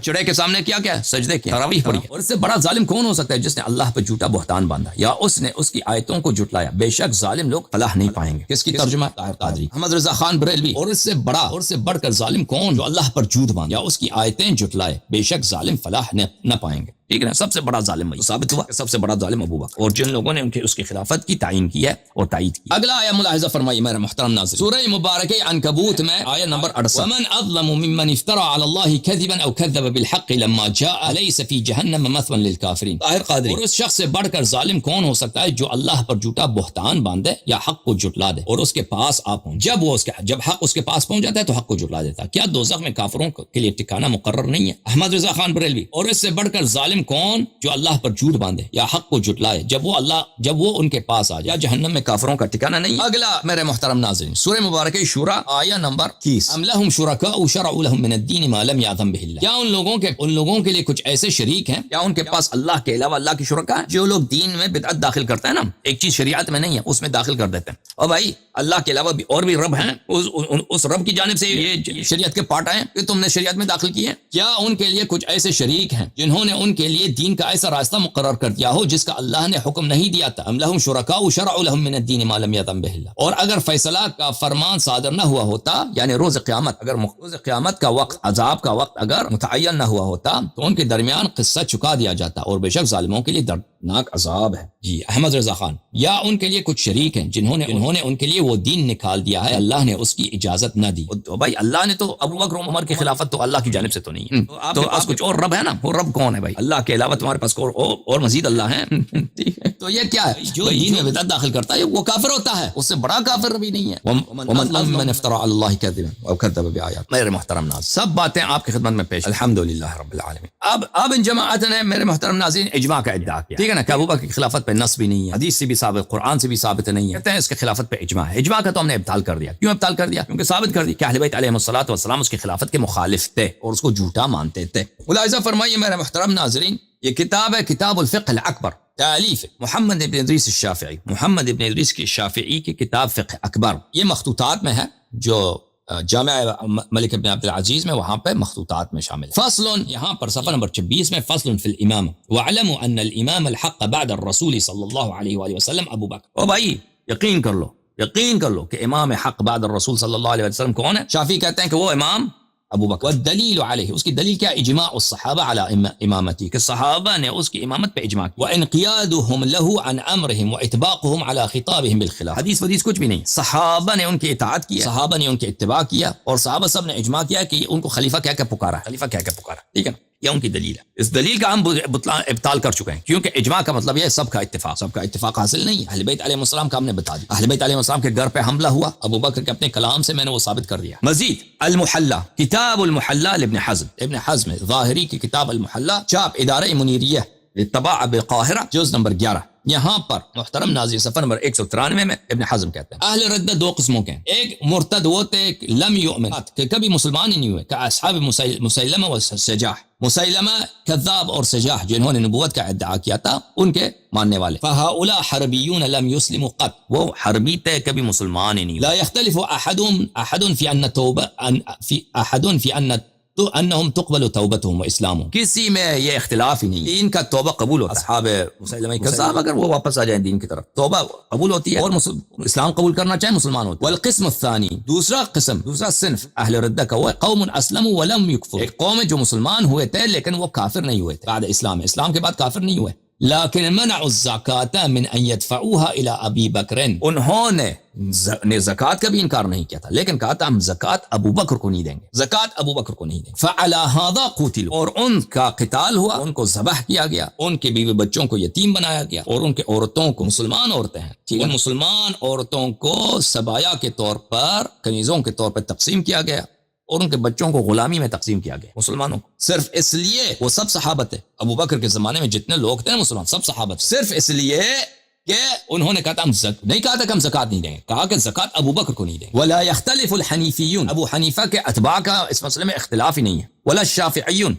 چڑے کے سامنے کیا سجدے کیا، تراویح پڑھی. اور اس سے بڑا ظالم کون ہو سکتا ہے جس نے اللہ پہ جھوٹا بہتان باندھا یا اس نے اس کی آیتوں کو جھٹلایا. بے شک ظالم لوگ فلاح نہیں پائیں گے. کس کی ترجمہ؟ طاہر قادری، محمد رضا خان بریلوی. اور اس سے بڑھ کر ظالم کون؟ جو اللہ پر جھوٹ باندھا یا اس کی آیتیں جھٹلائے. بے شک ظالم فلاح نہ پائیں گے. ٹھیک ہے نا. سب سے بڑا ظالم وہی ثابت ہوا کہ سب سے بڑا ظالم ابو بکر، اور جن لوگوں نے اس کی خلافت کی تعین کی ہے اور تائید کی. اگلا آیا ملاحظہ فرمائیے میرے محترم ناظرین، سورہ مبارکہ عنکبوت میں آیا نمبر 68. ومن اظلم ممن افترى على الله كذبا او كذب بالحق لما جاء ليس في جهنم مثوى للكافرين. طاہر قادری. اور اس شخص سے بڑھ کر ظالم کون ہو سکتا ہے جو اللہ پر جھوٹا بہتان باندھے یا حق کو جھٹلا دے اور اس کے پاس آ پہنچے. جب حق اس کے پاس پہنچ جاتا ہے تو حق کو جھٹلا دیتا ہے. کیا دوزخ میں کافروں کے لیے ٹھکانہ مقرر نہیں ہے؟ احمد رضا خان بریلوی. اور اس سے بڑھ کر ظالم کون جو اللہ پر جھوٹ باندھے یا حق کو جھٹلائے جب وہ ان کے پاس آ جائے. جہنم میں کافروں کا ٹھکانہ نہیں. اگلا میرے محترم ناظرین، سورہ مبارکہ شورى آیا نمبر 30. ام لهم شرکاء شرعوا لهم من الدین ما لم یأذن به اللہ. کیا ان لوگوں کے لیے کچھ ایسے شریک ہیں، کیا ان کے پاس اللہ کے علاوہ اللہ کے شرکاء ہیں؟ جو لوگ دین میں بدعت داخل کرتے ہیں نا، ایک چیز شریعت میں نہیں ہے اس میں داخل کر دیتے ہیں. اور بھائی اللہ کے علاوہ بھی اور بھی رب ہیں، اس رب کی جانب سے یہ شریعت کے پارٹ آئے کہ تم نے شریعت میں داخل کیے. کیا ان کے لیے کچھ ایسے شریک ہیں جنہوں نے ان کے لیے دین کا ایسا راستہ مقرر کر دیا ہو جس کا اللہ نے حکم نہیں دیا تھا؟ ام لهم شرکاء شرعوا لهم من الدین ما لم یأذن به اللہ. اور اگر فیصلہ کا فرمان صادر نہ ہوا ہوتا، یعنی روز قیامت کا وقت، عذاب کا وقت اگر متعین نہ ہوا ہوتا تو ان کے درمیان قصہ چکا دیا جاتا، اور بے شک ظالموں کے لیے دردناک عذاب ہے. جی احمد رضا خان. یا ان کے لیے کچھ شریک ہیں جنہوں نے ان کے لیے وہ دین نکال دیا ہے، اللہ نے اس کی اجازت نہ دی. تو بھائی اللہ نے تو ابو بکر عمر کی خلافت تو اللہ کی جانب سے تو نہیں ہے. تو آپ کچھ اور رب ہے نا، وہ رب کون ہے بھائی؟ اللہ کے علاوہ تمہارے پاس اور مزید اللہ ہیں. تو یہ کیا ہے؟ جو دین میں بدعت داخل کرتا ہے وہ کافر ہوتا ہے، اس سے بڑا کافر بھی نہیں ہے. ومن اظلم افترى على الله كذبا او كذب بآيات. میرے محترم ناظرین، سب باتیں آپ کی خدمت میں پیش الحمدللہ رب العالمین. اب ان جماعت نے میرے محترم ناظرین اجماع کا ادعا کیا، ٹھیک ہے نا، کہ ابو بکر کی خلافت پہ نص بھی نہیں ہے، حدیث سے بھی ثابت، قرآن سے بھی ثابت نہیں ہے. کہتے ہیں اس کی خلافت پہ اجماع ہے. اجماع کا تو ہم نے ابطال کر دیا. کیوں ابطال کر دیا؟ کیونکہ ثابت کر دیا کہ اہل بیت علیہم الصلوۃ والسلام اس کی خلافت کے مخالف تھے اور اس کو جھوٹا مانتے تھے. ملاحظہ فرمائیے میرے محترم ناظرین، یہ کتاب ہے کتاب الفقہ الاکبر، تالیف محمد ابن ادریس الشافعی. محمد ابن ادریس کی شافعی کی کتاب فقہ اکبر، یہ مخطوطات میں ہے جو جامع ملک ابن عبد العزیز میں، وہاں پہ مخطوطات میں شامل ہے. فصل، یہاں پر صفحہ نمبر 26 میں فصل فی الامام وَاعْلَمُوا أَنَّ الْإِمَامَ الْحَقَّ بَعْدَ الرَّسُولِ صلی اللہ علیہ وآلہ وسلم ابو بکر. او بھائی یقین کر لو کہ امام حق بعد الرسول صلی اللہ علیہ وسلم کون ہے؟ شافعی کہتے ہیں کہ وہ امام ابو بکر. والدلیل علیہ، اس کی دلیل کیا؟ اجماع الصحابہ علی امامتی، کہ صحابہ نے اس کی امامت پہ اجماع کیا. وانقیادهم له عن امرهم واطباقهم على خطابهم بالخلاف. حدیث کچھ بھی نہیں، صحابہ نے ان کی اطاعت کی، صحابہ نے ان کی اتباع کیا، اور صحابہ سب نے اجماع کیا کہ ان کو خلیفہ کیا پکارا، ٹھیک ہے نا. یہ ان کی دلیل ہے. اس دلیل کا ہم ابطال کر چکے ہیں، کیونکہ اجماع کا مطلب یہ ہے سب کا اتفاق حاصل نہیں ہے. اہل بیت علیہ السلام کا ہم نے بتا دیا. اہل بیت علیہ السلام کے گھر پہ حملہ ہوا، ابو بکر کے اپنے کلام سے میں نے وہ ثابت کر دیا. مزید المحلہ، کتاب المحلہ لابن حزم، ابن حزم ظاہری کی کتاب المحلہ، چاپ ادارہ منیریہ للطباعہ بالقاہرہ، جز نمبر 11. یہاں پر محترم ناظرین صفحہ نمبر 193 میں ابن حزم کہتے ہیں اہل ردہ دو قسموں کے ہیں. ایک مرتد وہ تھے لم یؤمن، کہ کبھی مسلمان ہی نہیں ہوئے، کہ اصحاب مسیلمہ و سجاح. مسیلمہ کذاب اور سجاح جنہوں نے نبوت کا ادعا کیا تھا، ان کے ماننے والے. فہؤلاء حربیون لم یسلموا قط، وہ حربی تھے کبھی مسلمان ہی نہیں ہوئے. لا یختلف احد فی ان توبہ فی ان تو انہم تقبل توبتہم و اسلامہم، کسی میں یہ اختلاف ہی نہیں، ان کا توبہ قبول ہوتا ہے. اصحاب مسیلمہ کذاب اگر وہ واپس آ جائیں دین کی طرف، توبہ قبول ہوتی ہے، اور اسلام قبول کرنا چاہے مسلمان ہوتے ہیں. والقسم الثانی، دوسرا صنف اہل ردہ کا وہ ہے قوم اسلموا ولم یکفروا، ایک قوم ہے جو مسلمان ہوئے تھے لیکن وہ کافر نہیں ہوئے تھے بعد اسلام کے بعد کافر نہیں ہوئے. لیکن منعوا الزکاة من ان يدفعوها الى ابی بکر، انہوں نے زکوٰۃ کا بھی انکار نہیں کیا تھا، لیکن کہا تھا ہم زکوٰۃ ابو بکر کو نہیں دیں گے. فعلى هذا قتلوا، اور ان کا قتال ہوا، ان کو ذبح کیا گیا، ان کے بیوی بچوں کو یتیم بنایا گیا، اور ان کے عورتوں کو، مسلمان عورتیں ہیں ٹھیک ہے، مسلمان عورتوں کو سبایا کے طور پر، کنیزوں کے طور پر تقسیم کیا گیا، اور ان کے بچوں کو غلامی میں تقسیم کیا گیا مسلمانوں کو، صرف اس لیے وہ سب صحابہ تھے. ابو بکر کے زمانے میں جتنے لوگ تھے مسلمان سب صحابہ تھے، صرف اس لیے کہ انہوں نے کہا تھا نہیں کہا تھا کہ ہم زکوٰۃ نہیں دیں گے، کہا کہ زکوٰۃ ابو بکر کو نہیں دیں گے. ولا يختلف الحنیفیون، ابو حنیفہ کے اتباع کا اس مسئلے میں اختلاف ہی نہیں ہے. ولا الشافعیون،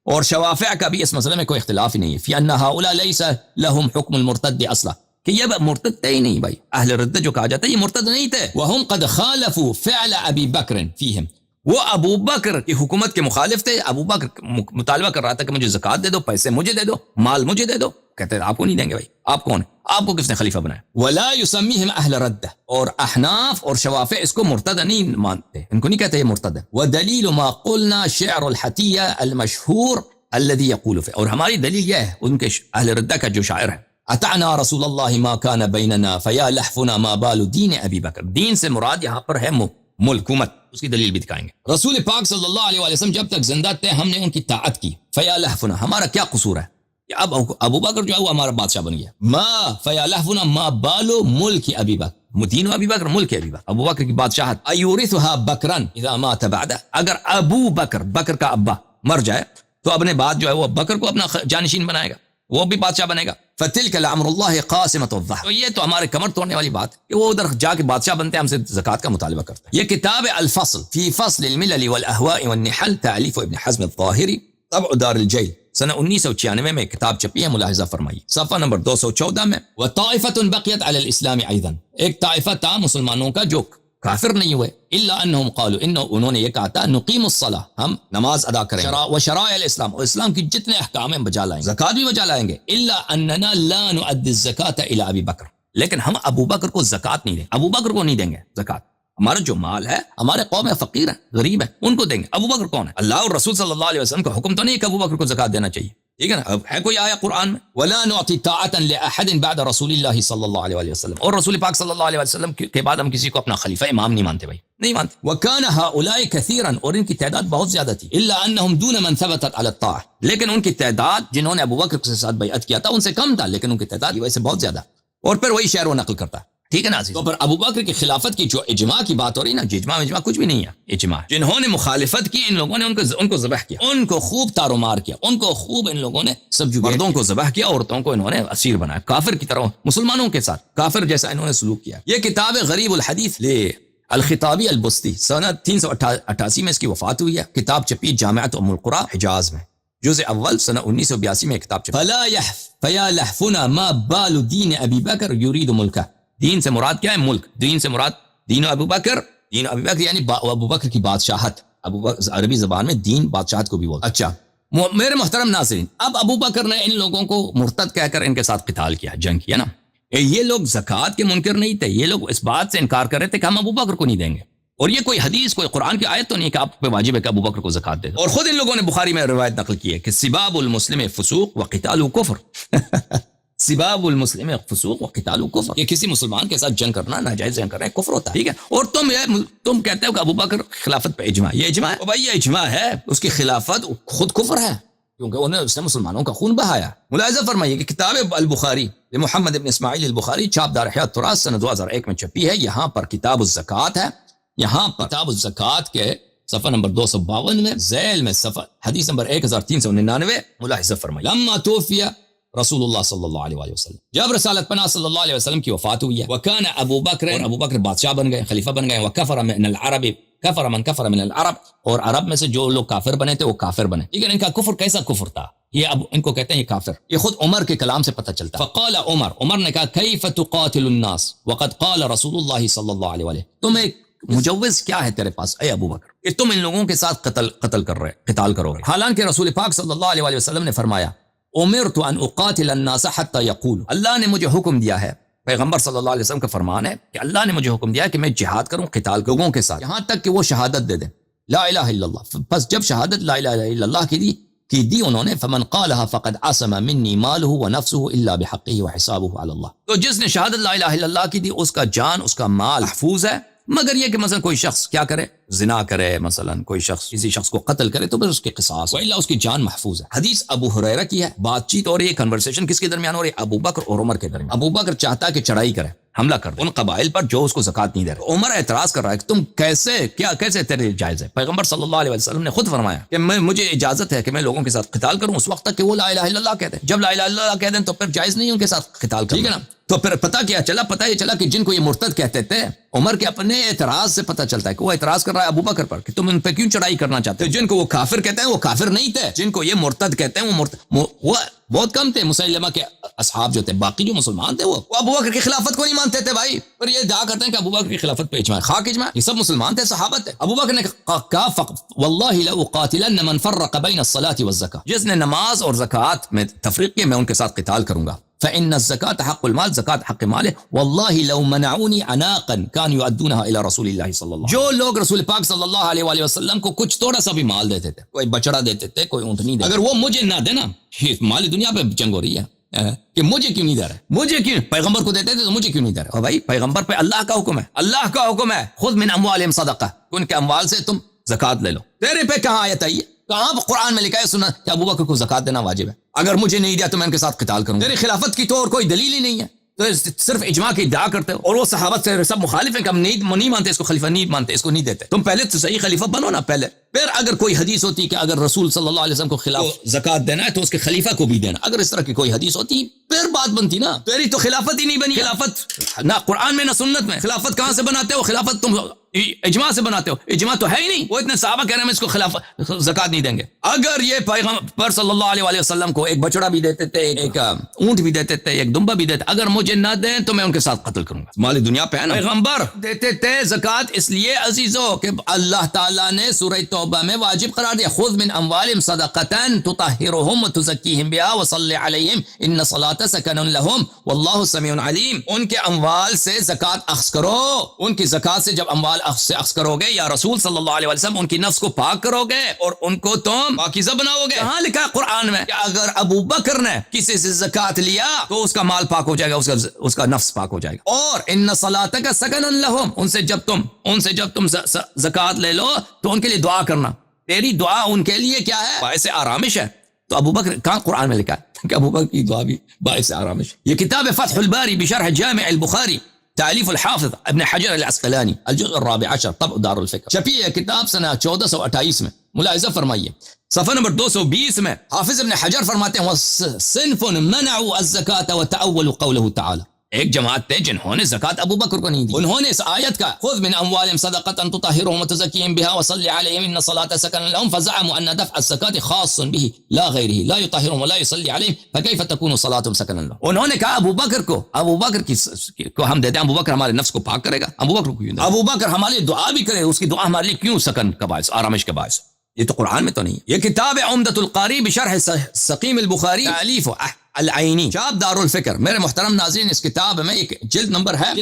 اور شوافع کا بھی اس مسئلے میں کوئی اختلاف ہی نہیں ہے. فی ان هؤلاء ليس لهم حکم المرتد اصلا، کہ یہ مرتد تھے ہی نہیں بھائی، اہل ردہ جو کہا جاتا ہے یہ مرتد نہیں تھے. وَهُمْ قَدْ خَالَفُوا فِعْلَ أَبِي بَكْرٍ فِيهِمْ، وہ ابو بکر کی حکومت کے مخالف تھے. ابو بکر مطالبہ کر رہا تھا کہ مجھے زکوٰۃ دے دو، پیسے مجھے دے دو، مال مجھے دے دو. کہتے ہیں آپ کو نہیں دیں گے بھائی، آپ کون ہیں، آپ کو کس نے خلیفہ بنایا. ولا يسميهم اہل رد، اور احناف اور شوافع اس کو مرتد نہیں مانتے، ان کو نہیں کہتے یہ مرتد ہے. ودلیل ما قلنا شعر الحتیہ المشہور الذي يقول فيه، اور ہماری دلیل یہ ہے ان کے اہل ردہ کا جو شاعر ہے، اتعنا رسول اللہ ما كان بیننا فیا لحفنا ما بال دین ابی بکر. دین سے مراد یہاں پر ہے ملکومت، اس کی دلیل بھی دکھائیں گے. رسول پاک صلی اللہ علیہ وسلم جب تک زندہ تھے ہم نے ان کی طاعت کی. فیا لحفنا، ہمارا کیا قصور ہے کہ اب ابو بکر جو ہے وہ ہمارا بادشاہ بن گیا. ما فیا لحفنا ما بالو ملک ابی بکر، دین ابی بکر ملک ابی بکر، ابو بکر کی بادشاہت. ایورثها بکرا اذا مات بعده، اگر ابو بکر کا ابا مر جائے تو اپنے بعد جو ہے وہ بکر کو اپنا جانشین بنائے گا، وہ بھی بادشاہ بنے گا. فتلک لامر اللہ قاسمۃ الظہر، تو یہ تو ہمارے کمر توڑنے والی بات کہ وہ ادھر جا کے بادشاہ بنتے ہیں، ہم سے زکوٰۃ کا مطالبہ کرتے ہیں. یہ کتاب الفصل فی فصل الملل والاہواء والنحل، تالیف ابن حزم الظاہری، طبع دار الجیل، سنہ 1996 میں کتاب چھپی ہے، ملاحظہ فرمائیے صفحہ نمبر 214 میں. وطائفۃ بقیت علی الاسلام ایضا، ایک طائفہ تھا مسلمانوں کا جو کافر نہیں ہوئے. الا انہم قالوا، انہوں نے یہ کہا تھا نقیم الصلاۃ، ہم نماز ادا کریں گے، وشرائع الاسلام، اور اسلام کی جتنے احکام ہیں بجا لائیں گے، زکوٰۃ بھی بجا لائیں گے. الا اننا لا نؤدي الزکاۃ الی ابی بکر، لیکن ہم ابو بکر کو زکوٰۃ نہیں دیں، ابو بکر کو نہیں دیں گے زکوٰۃ. ہمارا جو مال ہے، ہمارے قوم فقیر ہیں، غریب ہیں، ان کو دیں گے. ابو بکر کون ہے؟ اللہ اور رسول صلی اللہ علیہ وسلم کا حکم تو نہیں کہ ابو بکر کو زکوٰۃ دینا چاہیے، ٹھیک ہے نا. اب ہے کوئی آیا قرآن میں ولا نعطي طاعة لأحد بعد رسول اللہ صلی اللہ علیہ وسلم، اور رسول پاک صلی اللہ علیہ وسلم کے بعد ہم کسی کو اپنا خلیفہ امام نہیں مانتے بھائی، نہیں مانتے. وكان هؤلاء كثيرا، اور ان کی تعداد بہت زیادہ تھی. الا انهم دون من ثبتت على الطاعة، لیکن ان کی تعداد جنہوں نے ابو بکر کے ساتھ بیعت کیا تھا ان سے کم تھا، لیکن ان کی تعداد کی وجہ سے بہت زیادہ. اور پھر وہی شعر و نقل کرتا ہے، ٹھیک ہے نا عزیز. تو پر ابو بکر کی خلافت کی جو اجماع کی بات ہو رہی نا، اجماع کچھ بھی نہیں ہے. اجماع جنہوں نے مخالفت کی، ان لوگوں نے ان کو ذبح کیا، ان کو خوب تارو مار کیا، ان کو خوب ان لوگوں نے سب مردوں کو ذبح کیا، عورتوں کو انہوں نے اسیر بنایا، کافر کی طرح مسلمانوں کے ساتھ کافر جیسا انہوں نے سلوک کیا. یہ کتاب غریب الحدیث لے الخطابی البستی، سنہ 388 میں اس کی وفات ہوئی ہے. کتاب چھپی جامعۃ ام القری حجاز میں، جزء اول سنہ 1982 میں کتاب چھپی. فیا لحفنا ما بال دین ابی بکر یرید ملکہ، دین سے مراد کیا ہے؟ ملک. دین سے مراد دین ابو بکر، دین ابو بکر یعنی ابو بکر کی بادشاہت. ابو بکر عربی زبان میں دین بادشاہت کو بھی بولتا. اچھا میرے محترم ناظرین، اب ابو بکر نے ان لوگوں کو مرتد کہہ کر ان کے ساتھ قتال کیا، جنگ کیا نا. یہ لوگ زکوٰۃ کے منکر نہیں تھے، یہ لوگ اس بات سے انکار کر رہے تھے کہ ہم ابو بکر کو نہیں دیں گے. اور یہ کوئی حدیث، کوئی قرآن کی آیت تو نہیں کہ آپ پہ واجب ہے کہ ابو بکر کو زکوٰۃ دے دو. اور خود ان لوگوں نے بخاری میں روایت نقل کی ہے کہ سباب المسلم فسوق وقتال کفر. سباب المسلم فسوق وقتال کفر، یہ کسی مسلمان کے ساتھ جنگ کرنا، ناجائز جنگ کرنا کفر ہوتا ہے، ٹھیک ہے. اور تم کہتے ہو کہ ابو بکر خلافت پہ اجماع، یہ اجماع ہے بھائی، یہ اجماع ہے. اس کی خلافت خود کفر ہے کیونکہ اس نے مسلمانوں کا خون بہایا. ملاحظہ فرمائیے کہ کتاب البخاری محمد ابن اسماعیل البخاری، چھاپ دار حیات تراث سنہ 2001 میں چھپی ہے. یہاں پر کتاب الزکوٰۃ ہے، یہاں پر کتاب الزکوٰۃ کے صفحہ نمبر 252 میں ذیل میں صفحہ حدیث نمبر 1399 ملاحظہ فرمائیے. لما توفی رسول اللہ صلی اللہ علیہ وسلم، جب رسالت پناہ صلی اللہ علیہ وسلم کی وفات ہوئی ہے. وکان ابو بکر، اور ابو بکر بادشاہ بن گئے، خلیفہ بن گئے. وکفر من العرب، کفر من کفر من العرب، اور عرب میں سے جو لوگ کافر بنے تھے وہ کافر بنے. لیکن ان کا کفر کیسا کفر تھا، یہ اب ان کو کہتے ہیں یہ کافر. یہ خود عمر کے کلام سے پتہ چلتا. فقال عمر نے کہا کیف تقاتل الناس وقد قال رسول اللہ صلی اللہ علیہ وسلم، تم ایک مجوز کیا ہے تیرے پاس اے ابو بکر کہ تم ان لوگوں کے ساتھ قتال کرو گے، حالانکہ رسول پاک صلی اللہ علیہ وسلم نے فرمایا امرت ان اقاتل الناس حتى يقولوا، اللہ نے مجھے حکم دیا ہے، پیغمبر صلی اللہ علیہ وسلم کا فرمان ہے کہ اللہ نے مجھے حکم دیا ہے کہ میں جہاد کروں قتال لوگوں کے ساتھ، یہاں تک کہ وہ شہادت دے دیں لا الہ الا اللہ. بس جب شہادت لا الہ الا اللہ کی دی انہوں نے، فمن قالها فقد عصم مني ماله ونفسه الا بحقه وحسابه على الله، تو جس نے شہادت لا الہ الا اللہ کی دی اس کا جان، اس کا مال محفوظ ہے. مگر یہ کہ مثلا کوئی شخص کیا کرے، زنا کرے، مثلا کوئی شخص کسی شخص کو قتل کرے تو پھر اس کے قصاص، والا اس کی جان محفوظ ہے. حدیث ابو ہریرہ کی ہے. بات چیت اور یہ کنورسیشن کس کے درمیان ہو رہی ہے؟ ابو بکر اور عمر کے درمیان. ابو بکر چاہتا ہے کہ چڑھائی کرے، حملہ کر دے ان قبائل پر جو اس کو زکوٰۃ نہیں دے رہے. عمر اعتراض کر رہا ہے کہ تم کیسے تیرے جائز ہے. پیغمبر صلی اللہ علیہ وسلم نے خود فرمایا کہ مجھے اجازت ہے کہ میں لوگوں کے ساتھ قتال کروں اس وقت تک کہ وہ لا الہ الا اللہ کہہ دیں. جب لا الہ الا اللہ کہہ دیں تو پھر جائز نہیں ان کے ساتھ قتال کرنا، ٹھیک ہے نا. تو پھر پتہ کیا چلا؟ پتہ یہ چلا کہ جن کو یہ مرتد کہتے تھے، عمر کے اپنے اعتراض سے پتہ چلتا ہے کہ وہ اعتراض کر رہا ہے ابو بکر پر کہ تم ان پہ کیوں چڑھائی کرنا چاہتے ہو۔ جن کو وہ کافر کہتے ہیں وہ کافر نہیں تھے، جن کو یہ مرتد کہتے ہیں وہ بہت کم تھے۔ مسیلمہ کے اصحاب جو تھے، باقی جو مسلمان تھے وہ ابو بکر کی خلافت کو نہیں مانتے تھے بھائی، پر یہ دعا کرتے ہیں کہ ابو بکر کی خلافت پہ اجماع، خاک اجماع، یہ سب مسلمان تھے، صحابہ تھے۔ ابو بکر نے کہا واللہ لأقاتلن من فرق بین الصلاة والزکاة، جس نے نماز اور زکوٰۃ میں تفریق کیا میں ان کے ساتھ قتال کروں گا۔ فإن الزکاة حق المال، زکوٰۃ حق مال ہے۔ واللہ لو منعونی عناقا كانوا يؤدونها الى رسول اللہ صلی اللہ علیہ وسلم، جو لوگ رسول پاک صلی اللہ علیہ وآلہ وسلم کو کچھ تھوڑا سا بھی مال دیتے تھے، کوئی بچڑا دیتے تھے، کوئی اونٹنی دیتے، اگر وہ مجھے نہ دینا، مال دنیا پہ جنگ ہو رہی ہے کہ مجھے کیوں نہیں دے رہے، مجھے کیوں پیغمبر کو دیتے تھے تو مجھے کیوں نہیں دے رہے؟ اور بھائی پیغمبر پہ اللہ کا حکم ہے، اللہ کا حکم ہے خذ من اموالہم صدقہ، ان کے اموال سے تم زکوٰۃ لے لو۔ تیرے پہ کہاں آیت آئی ہے؟ کہاں قرآن میں لکھا ہے سنا کہ ابو بکر کو زکوٰۃ دینا واجب ہے؟ اگر مجھے نہیں دیا تو میں ان کے ساتھ قتال کروں گا۔ تیری خلافت کی تو اور کوئی دلیل ہی نہیں ہے، تو صرف اجماع کی ادعا کرتے ہو، اور وہ صحابت سے سب مخالف ہیں کہ ہم نہیں مانتے اس کو خلیفہ، نہیں مانتے اس کو، نہیں دیتے۔ تم پہلے تو صحیح خلیفہ بنو نا پہلے، پھر اگر کوئی حدیث ہوتی کہ اگر رسول صلی اللہ علیہ وسلم کو خلاف زکوٰۃ دینا ہے تو اس کے خلیفہ کو بھی دینا، اگر اس طرح کی کوئی حدیث ہوتی پھر بات بنتی نا۔ تیری تو خلافت ہی نہیں بنی، خلافت نہ قرآن میں نہ سنت میں، خلافت کہاں سے بناتے ہو؟ خلافت تم اجماع سے بناتے ہو، اجماع تو ہے ہی نہیں۔ وہ اتنے صحابہ کہہ رہے ہیں ہم اس کو خلافت زکوٰۃ نہیں دیں گے۔ اگر یہ پیغمبر صلی اللہ علیہ وآلہ وسلم کو ایک بچڑا بھی دیتے تھے، ایک اونٹ بھی دیتے تھے، ایک دمبا بھی دیتے، اگر مجھے نہ دیں تو میں ان کے ساتھ قتل کروں گا۔ مال دنیا پہ ہے نا۔ پیغمبر دیتے تھے زکوٰۃ اس لیے عزیزو کہ اللہ تعالیٰ نے سورہ توبہ میں واجب قرار دیا، خذ من اموالہم صدقۃ تطہرہم وتزکیہم بہا وصلی علیہم ان الصلاۃ سکن لہم واللہ سمیع علیم۔ ان کے اموال سے زکوٰۃ اخذ کرو، ان کی زکوٰۃ سے جب اموال سے اخذ کرو گے یا رسول صلی اللہ علیہ وسلم ان کی نفس کو پاک کرو گے اور ان کو تم پاکیزہ بناؤ گے۔ کہاں لکھا ہے قرآن میں کہ اگر ابو بکر نے کسی سے زکوٰۃ لیا تو اس کا مال پاک ہو جائے گا، اس کا نفس پاک ہو جائے گا۔ اور ان صلاتک سکن لہم، ان سے جب تم زکوٰۃ لے لو تو ان کے لیے دعا کرنا، تیری دعا ان کے لیے کیا ہے؟ باعث آرامش ہے۔ تو ابو بکر کہاں قرآن میں لکھا ہے کہ ابو بکر کی دعا بھی باعث آرامش ہے؟ یہ کتاب فتح الباری بشرح جامع البخاری، تعلیف الحافظ ابن حجر العسقلانی، الجزء الرابع عشر، طبع دار الفکر، چھپی ہے کتاب سنہ 1428 میں۔ ملاحظہ فرمائیے صفحہ نمبر 220 میں حافظ ابن حجر فرماتے ہیں صنف منعوا الزکاة وتأولوا قوله تعالی، ایک جماعت تھے جنہوں نے زکوٰۃ ابو بکر کو نہیں دی، انہوں نے اس آیت کا خذ من اموالہم صدقۃ تطہرہم وتزکیہم بہا وصلی علیہم ان الصلاۃ سکن لہم فزعموا ان دفع الزکاة خاص به لا غیرہ لا یطہرہم ولا یصلی علیہم فکیف تکون صلاتہم سکنا لہم۔ انہوں نے کہا ابو بکر کو ہم دیتے ہیں، ابو بکر ہمارے نفس کو پاک کرے گا، ابو بکر کو کیوں دیں؟ ابو بکر ہمارے لیے دعا بھی کرے، اس کی دعا ہمارے لیے کیوں سکن کا باعث، آرامش کا باعث؟ یہ تو قرآن میں تو نہیں ہے۔ یہ کتاب عمدۃ القاری بشرح سقیم البخاری، تالیف العینی، چاپ دار الفکر۔ میرے محترم ناظرین، اس کتاب میں ایک جلد نمبر ہے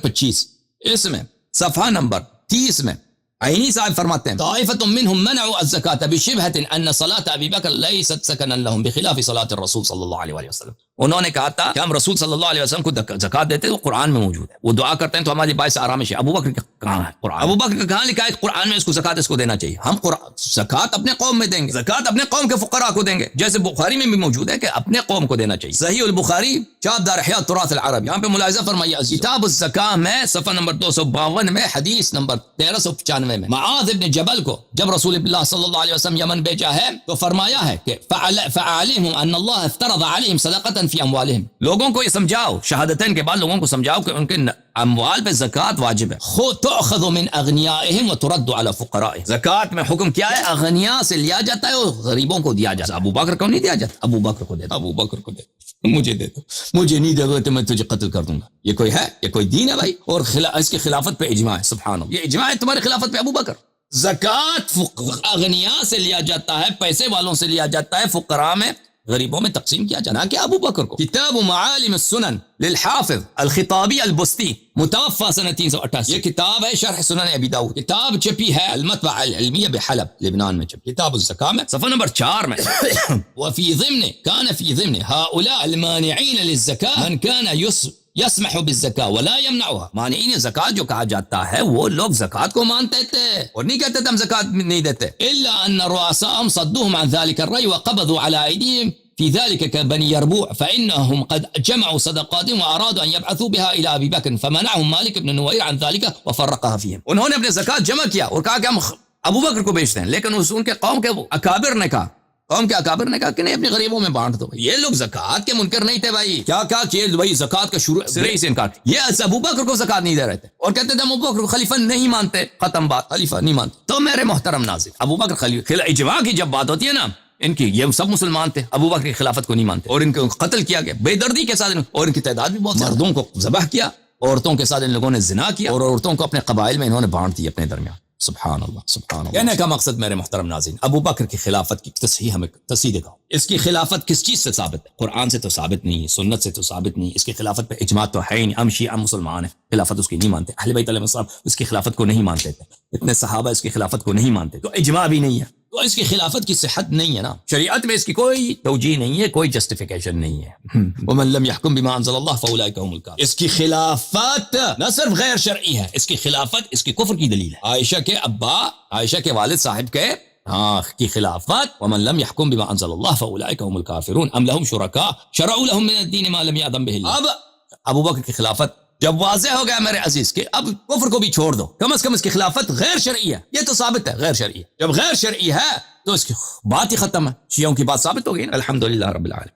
25، اس میں صفحہ نمبر 30 میں عینی صاحب فرماتے ہیں طائفۃ منہم منعوا الزکاة بشبہۃ ان صلاۃ ابی بکر لیست سکنا لہم بخلاف صلاۃ الرسول صلی اللہ علیہ وسلم۔ انہوں نے کہا تھا کہ ہم رسول صلی اللہ علیہ وسلم کو زکوٰۃ دیتے ہیں، وہ قرآن میں موجود ہے، وہ دعا کرتے ہیں تو ہمارے باعث آرامش ہے۔ ابو بکر کہاں ہے قرآن؟ ابو بکر کا کہاں لکھا ہے قرآن میں اس کو زکوٰۃ اس کو دینا چاہیے؟ ہم زکوٰۃ اپنے قوم میں دیں گے، زکوٰۃ اپنے قوم کے فقراء کو دیں گے، جیسے بخاری میں بھی موجود ہے کہ اپنے قوم کو دینا چاہیے۔ صحیح البخاری، چاپ دار احیاء التراث العرب، یہاں پہ ملاحظہ فرمائیے کتاب الزکاة میں صفحہ نمبر 252 میں حدیث نمبر 1395 میں معاذ ابن جبل کو جب رسول اللہ صلی اللہ علیہ وسلم یمن بھیجا ہے تو فرمایا ہے کہ فعلمهم ان اللہ افترض علیہم صدقۃ فی اموالہم، لوگوں کو یہ سمجھاؤ، شہادتین کے بعد لوگوں کو سمجھاؤ کہ ان کے اموال پہ زکوٰۃ واجب ہے۔ خود تؤخذ من اغنیائہم وترد علی فقرائہم، زکوٰۃ میں حکم کیا ہے؟ اغنیاء سے لیا جاتا ہے اور غریبوں کو دیا جاتا ہے۔ ابو بکر کو نہیں دیا جاتا، ابو بکر کو دیتا، ابو بکر کو دیتا، مجھے دے دو، مجھے نہیں دے گا تو میں تجھے قتل کر دوں گا۔ یہ کوئی ہے؟ یہ کوئی دین ہے بھائی؟ اور اس کی خلافت پہ اجماع ہے، سبحان اللہ، یہ اجماع ہے تمہاری خلافت پہ ابو بکر۔ زکوٰۃ اغنیاء سے لیا جاتا ہے، پیسے والوں سے لیا جاتا ہے، فقراء میں غریبوں میں تقسیم کیا جانا کہ ابو بکر کو۔ کتاب معالم السنن للحافظ الخطابی البستی، متوفى سنہ 388، یہ کتاب ہے شرح سنن ابی داؤد، کتاب چھپی ہے المطبع العلمیہ بحلب لبنان میں چھپی، کتاب الزکاة میں صفحہ نمبر 4 میں وفی ضمن كان في ضمن هؤلاء المانعين للزکاة من كان یسمح بالزکاة ولا یمنعها، مانعین زکوٰۃ جو کہا جاتا ہے وہ لوگ زکوٰۃ کو مانتے تھے اور نہیں کہتے تھے ہم زکوٰۃ نہیں دیتے، الا ان رؤساءهم صدوهم عن ذلك الرأي وقبضوا على ايديهم في ذلك كبني يربوع فإنهم قد جمعوا صدقاتهم وأرادوا أن يبعثوا بها إلى أبي بكر فمنعهم مالك بن نوير عن ذلك وفرقها فيهم۔ انہوں نے اپنے زکوٰۃ جمع کیا اور کہا کہ ہم ابو بکر کو بیچتے ہیں، لیکن ان کے قوم کے اکابر نے کہا قوم کے اکابر نے کہا کہ نہیں اپنے غریبوں میں بانٹ دو. یہ لوگ زکوٰۃ کے منکر نہیں تھے بھائی. کیا کہا کہ بھائی زکوٰۃ کا شروع سرے سے انکار. یہ ابو بکر کو زکوٰۃ نہیں دے رہے تھے اور کہتے تھے ابو بکر خلیفہ نہیں مانتے. ختم بات, خلیفہ نہیں مانتے. تو میرے محترم ناظرین, ابو بکر خلیفہ اجماع کی جب بات ہوتی ہے نا, ان کی یہ سب مسلمان تھے, ابو بکر کی خلافت کو نہیں مانتے اور ان کو قتل کیا گیا بے دردی کے ساتھ, اور ان کی تعداد بھی بہت. مردوں کو ذبح کیا, عورتوں کے ساتھ ان لوگوں نے زنا کیا, اور عورتوں کو اپنے قبائل میں انہوں نے بانٹ دی اپنے درمیان. سبحان اللہ سبحان اللہ. کہنے کا مقصد میرے محترم ناظرین, ابو بکر کی خلافت کی تصحیح ہمیں تصحیح دکھاؤ. اس کی خلافت کس چیز سے ثابت ہے؟ قرآن سے تو ثابت نہیں ہے, سنت سے تو ثابت نہیں. اس کی خلافت پہ اجماع تو ہے ہی نہیں. ہم شیعہ مسلمان ہیں, خلافت اس کی نہیں مانتے. اہل بیت علیہ السلام اس کی خلافت کو نہیں مانتے تھے, اتنے صحابہ اس کی خلافت کو نہیں مانتے, تو اجماع بھی نہیں ہے. تو اس کی خلافت کی صحت نہیں ہے نا, شریعت میں اس کی کوئی توجیہ نہیں ہے, کوئی جسٹیفیکیشن نہیں ہے. ومن لم يحكم بما انزل الله فاولئك هم الكافرون. اس کی خلافت نہ صرف غیر شرعی ہے, اس کی خلافت اس کی کفر کی دلیل ہے. عائشہ کے ابا, عائشہ کے والد صاحب کے کی خلافت, ومن لم يحكم بما انزل الله فاولئك هم الكافرون ام لهم شركاء شرعوا لهم من الدين ما لم يأذن به الله. اب ابو بکر کی خلافت جب واضح ہو گیا میرے عزیز کہ اب کفر کو بھی چھوڑ دو, کم از کم اس کی خلافت غیر شرعی ہے, یہ تو ثابت ہے غیر شرعی ہے. جب غیر شرعی ہے تو اس کی بات ہی ختم ہے, شیعوں کی بات ثابت ہو گئی. الحمدللہ رب العالمین.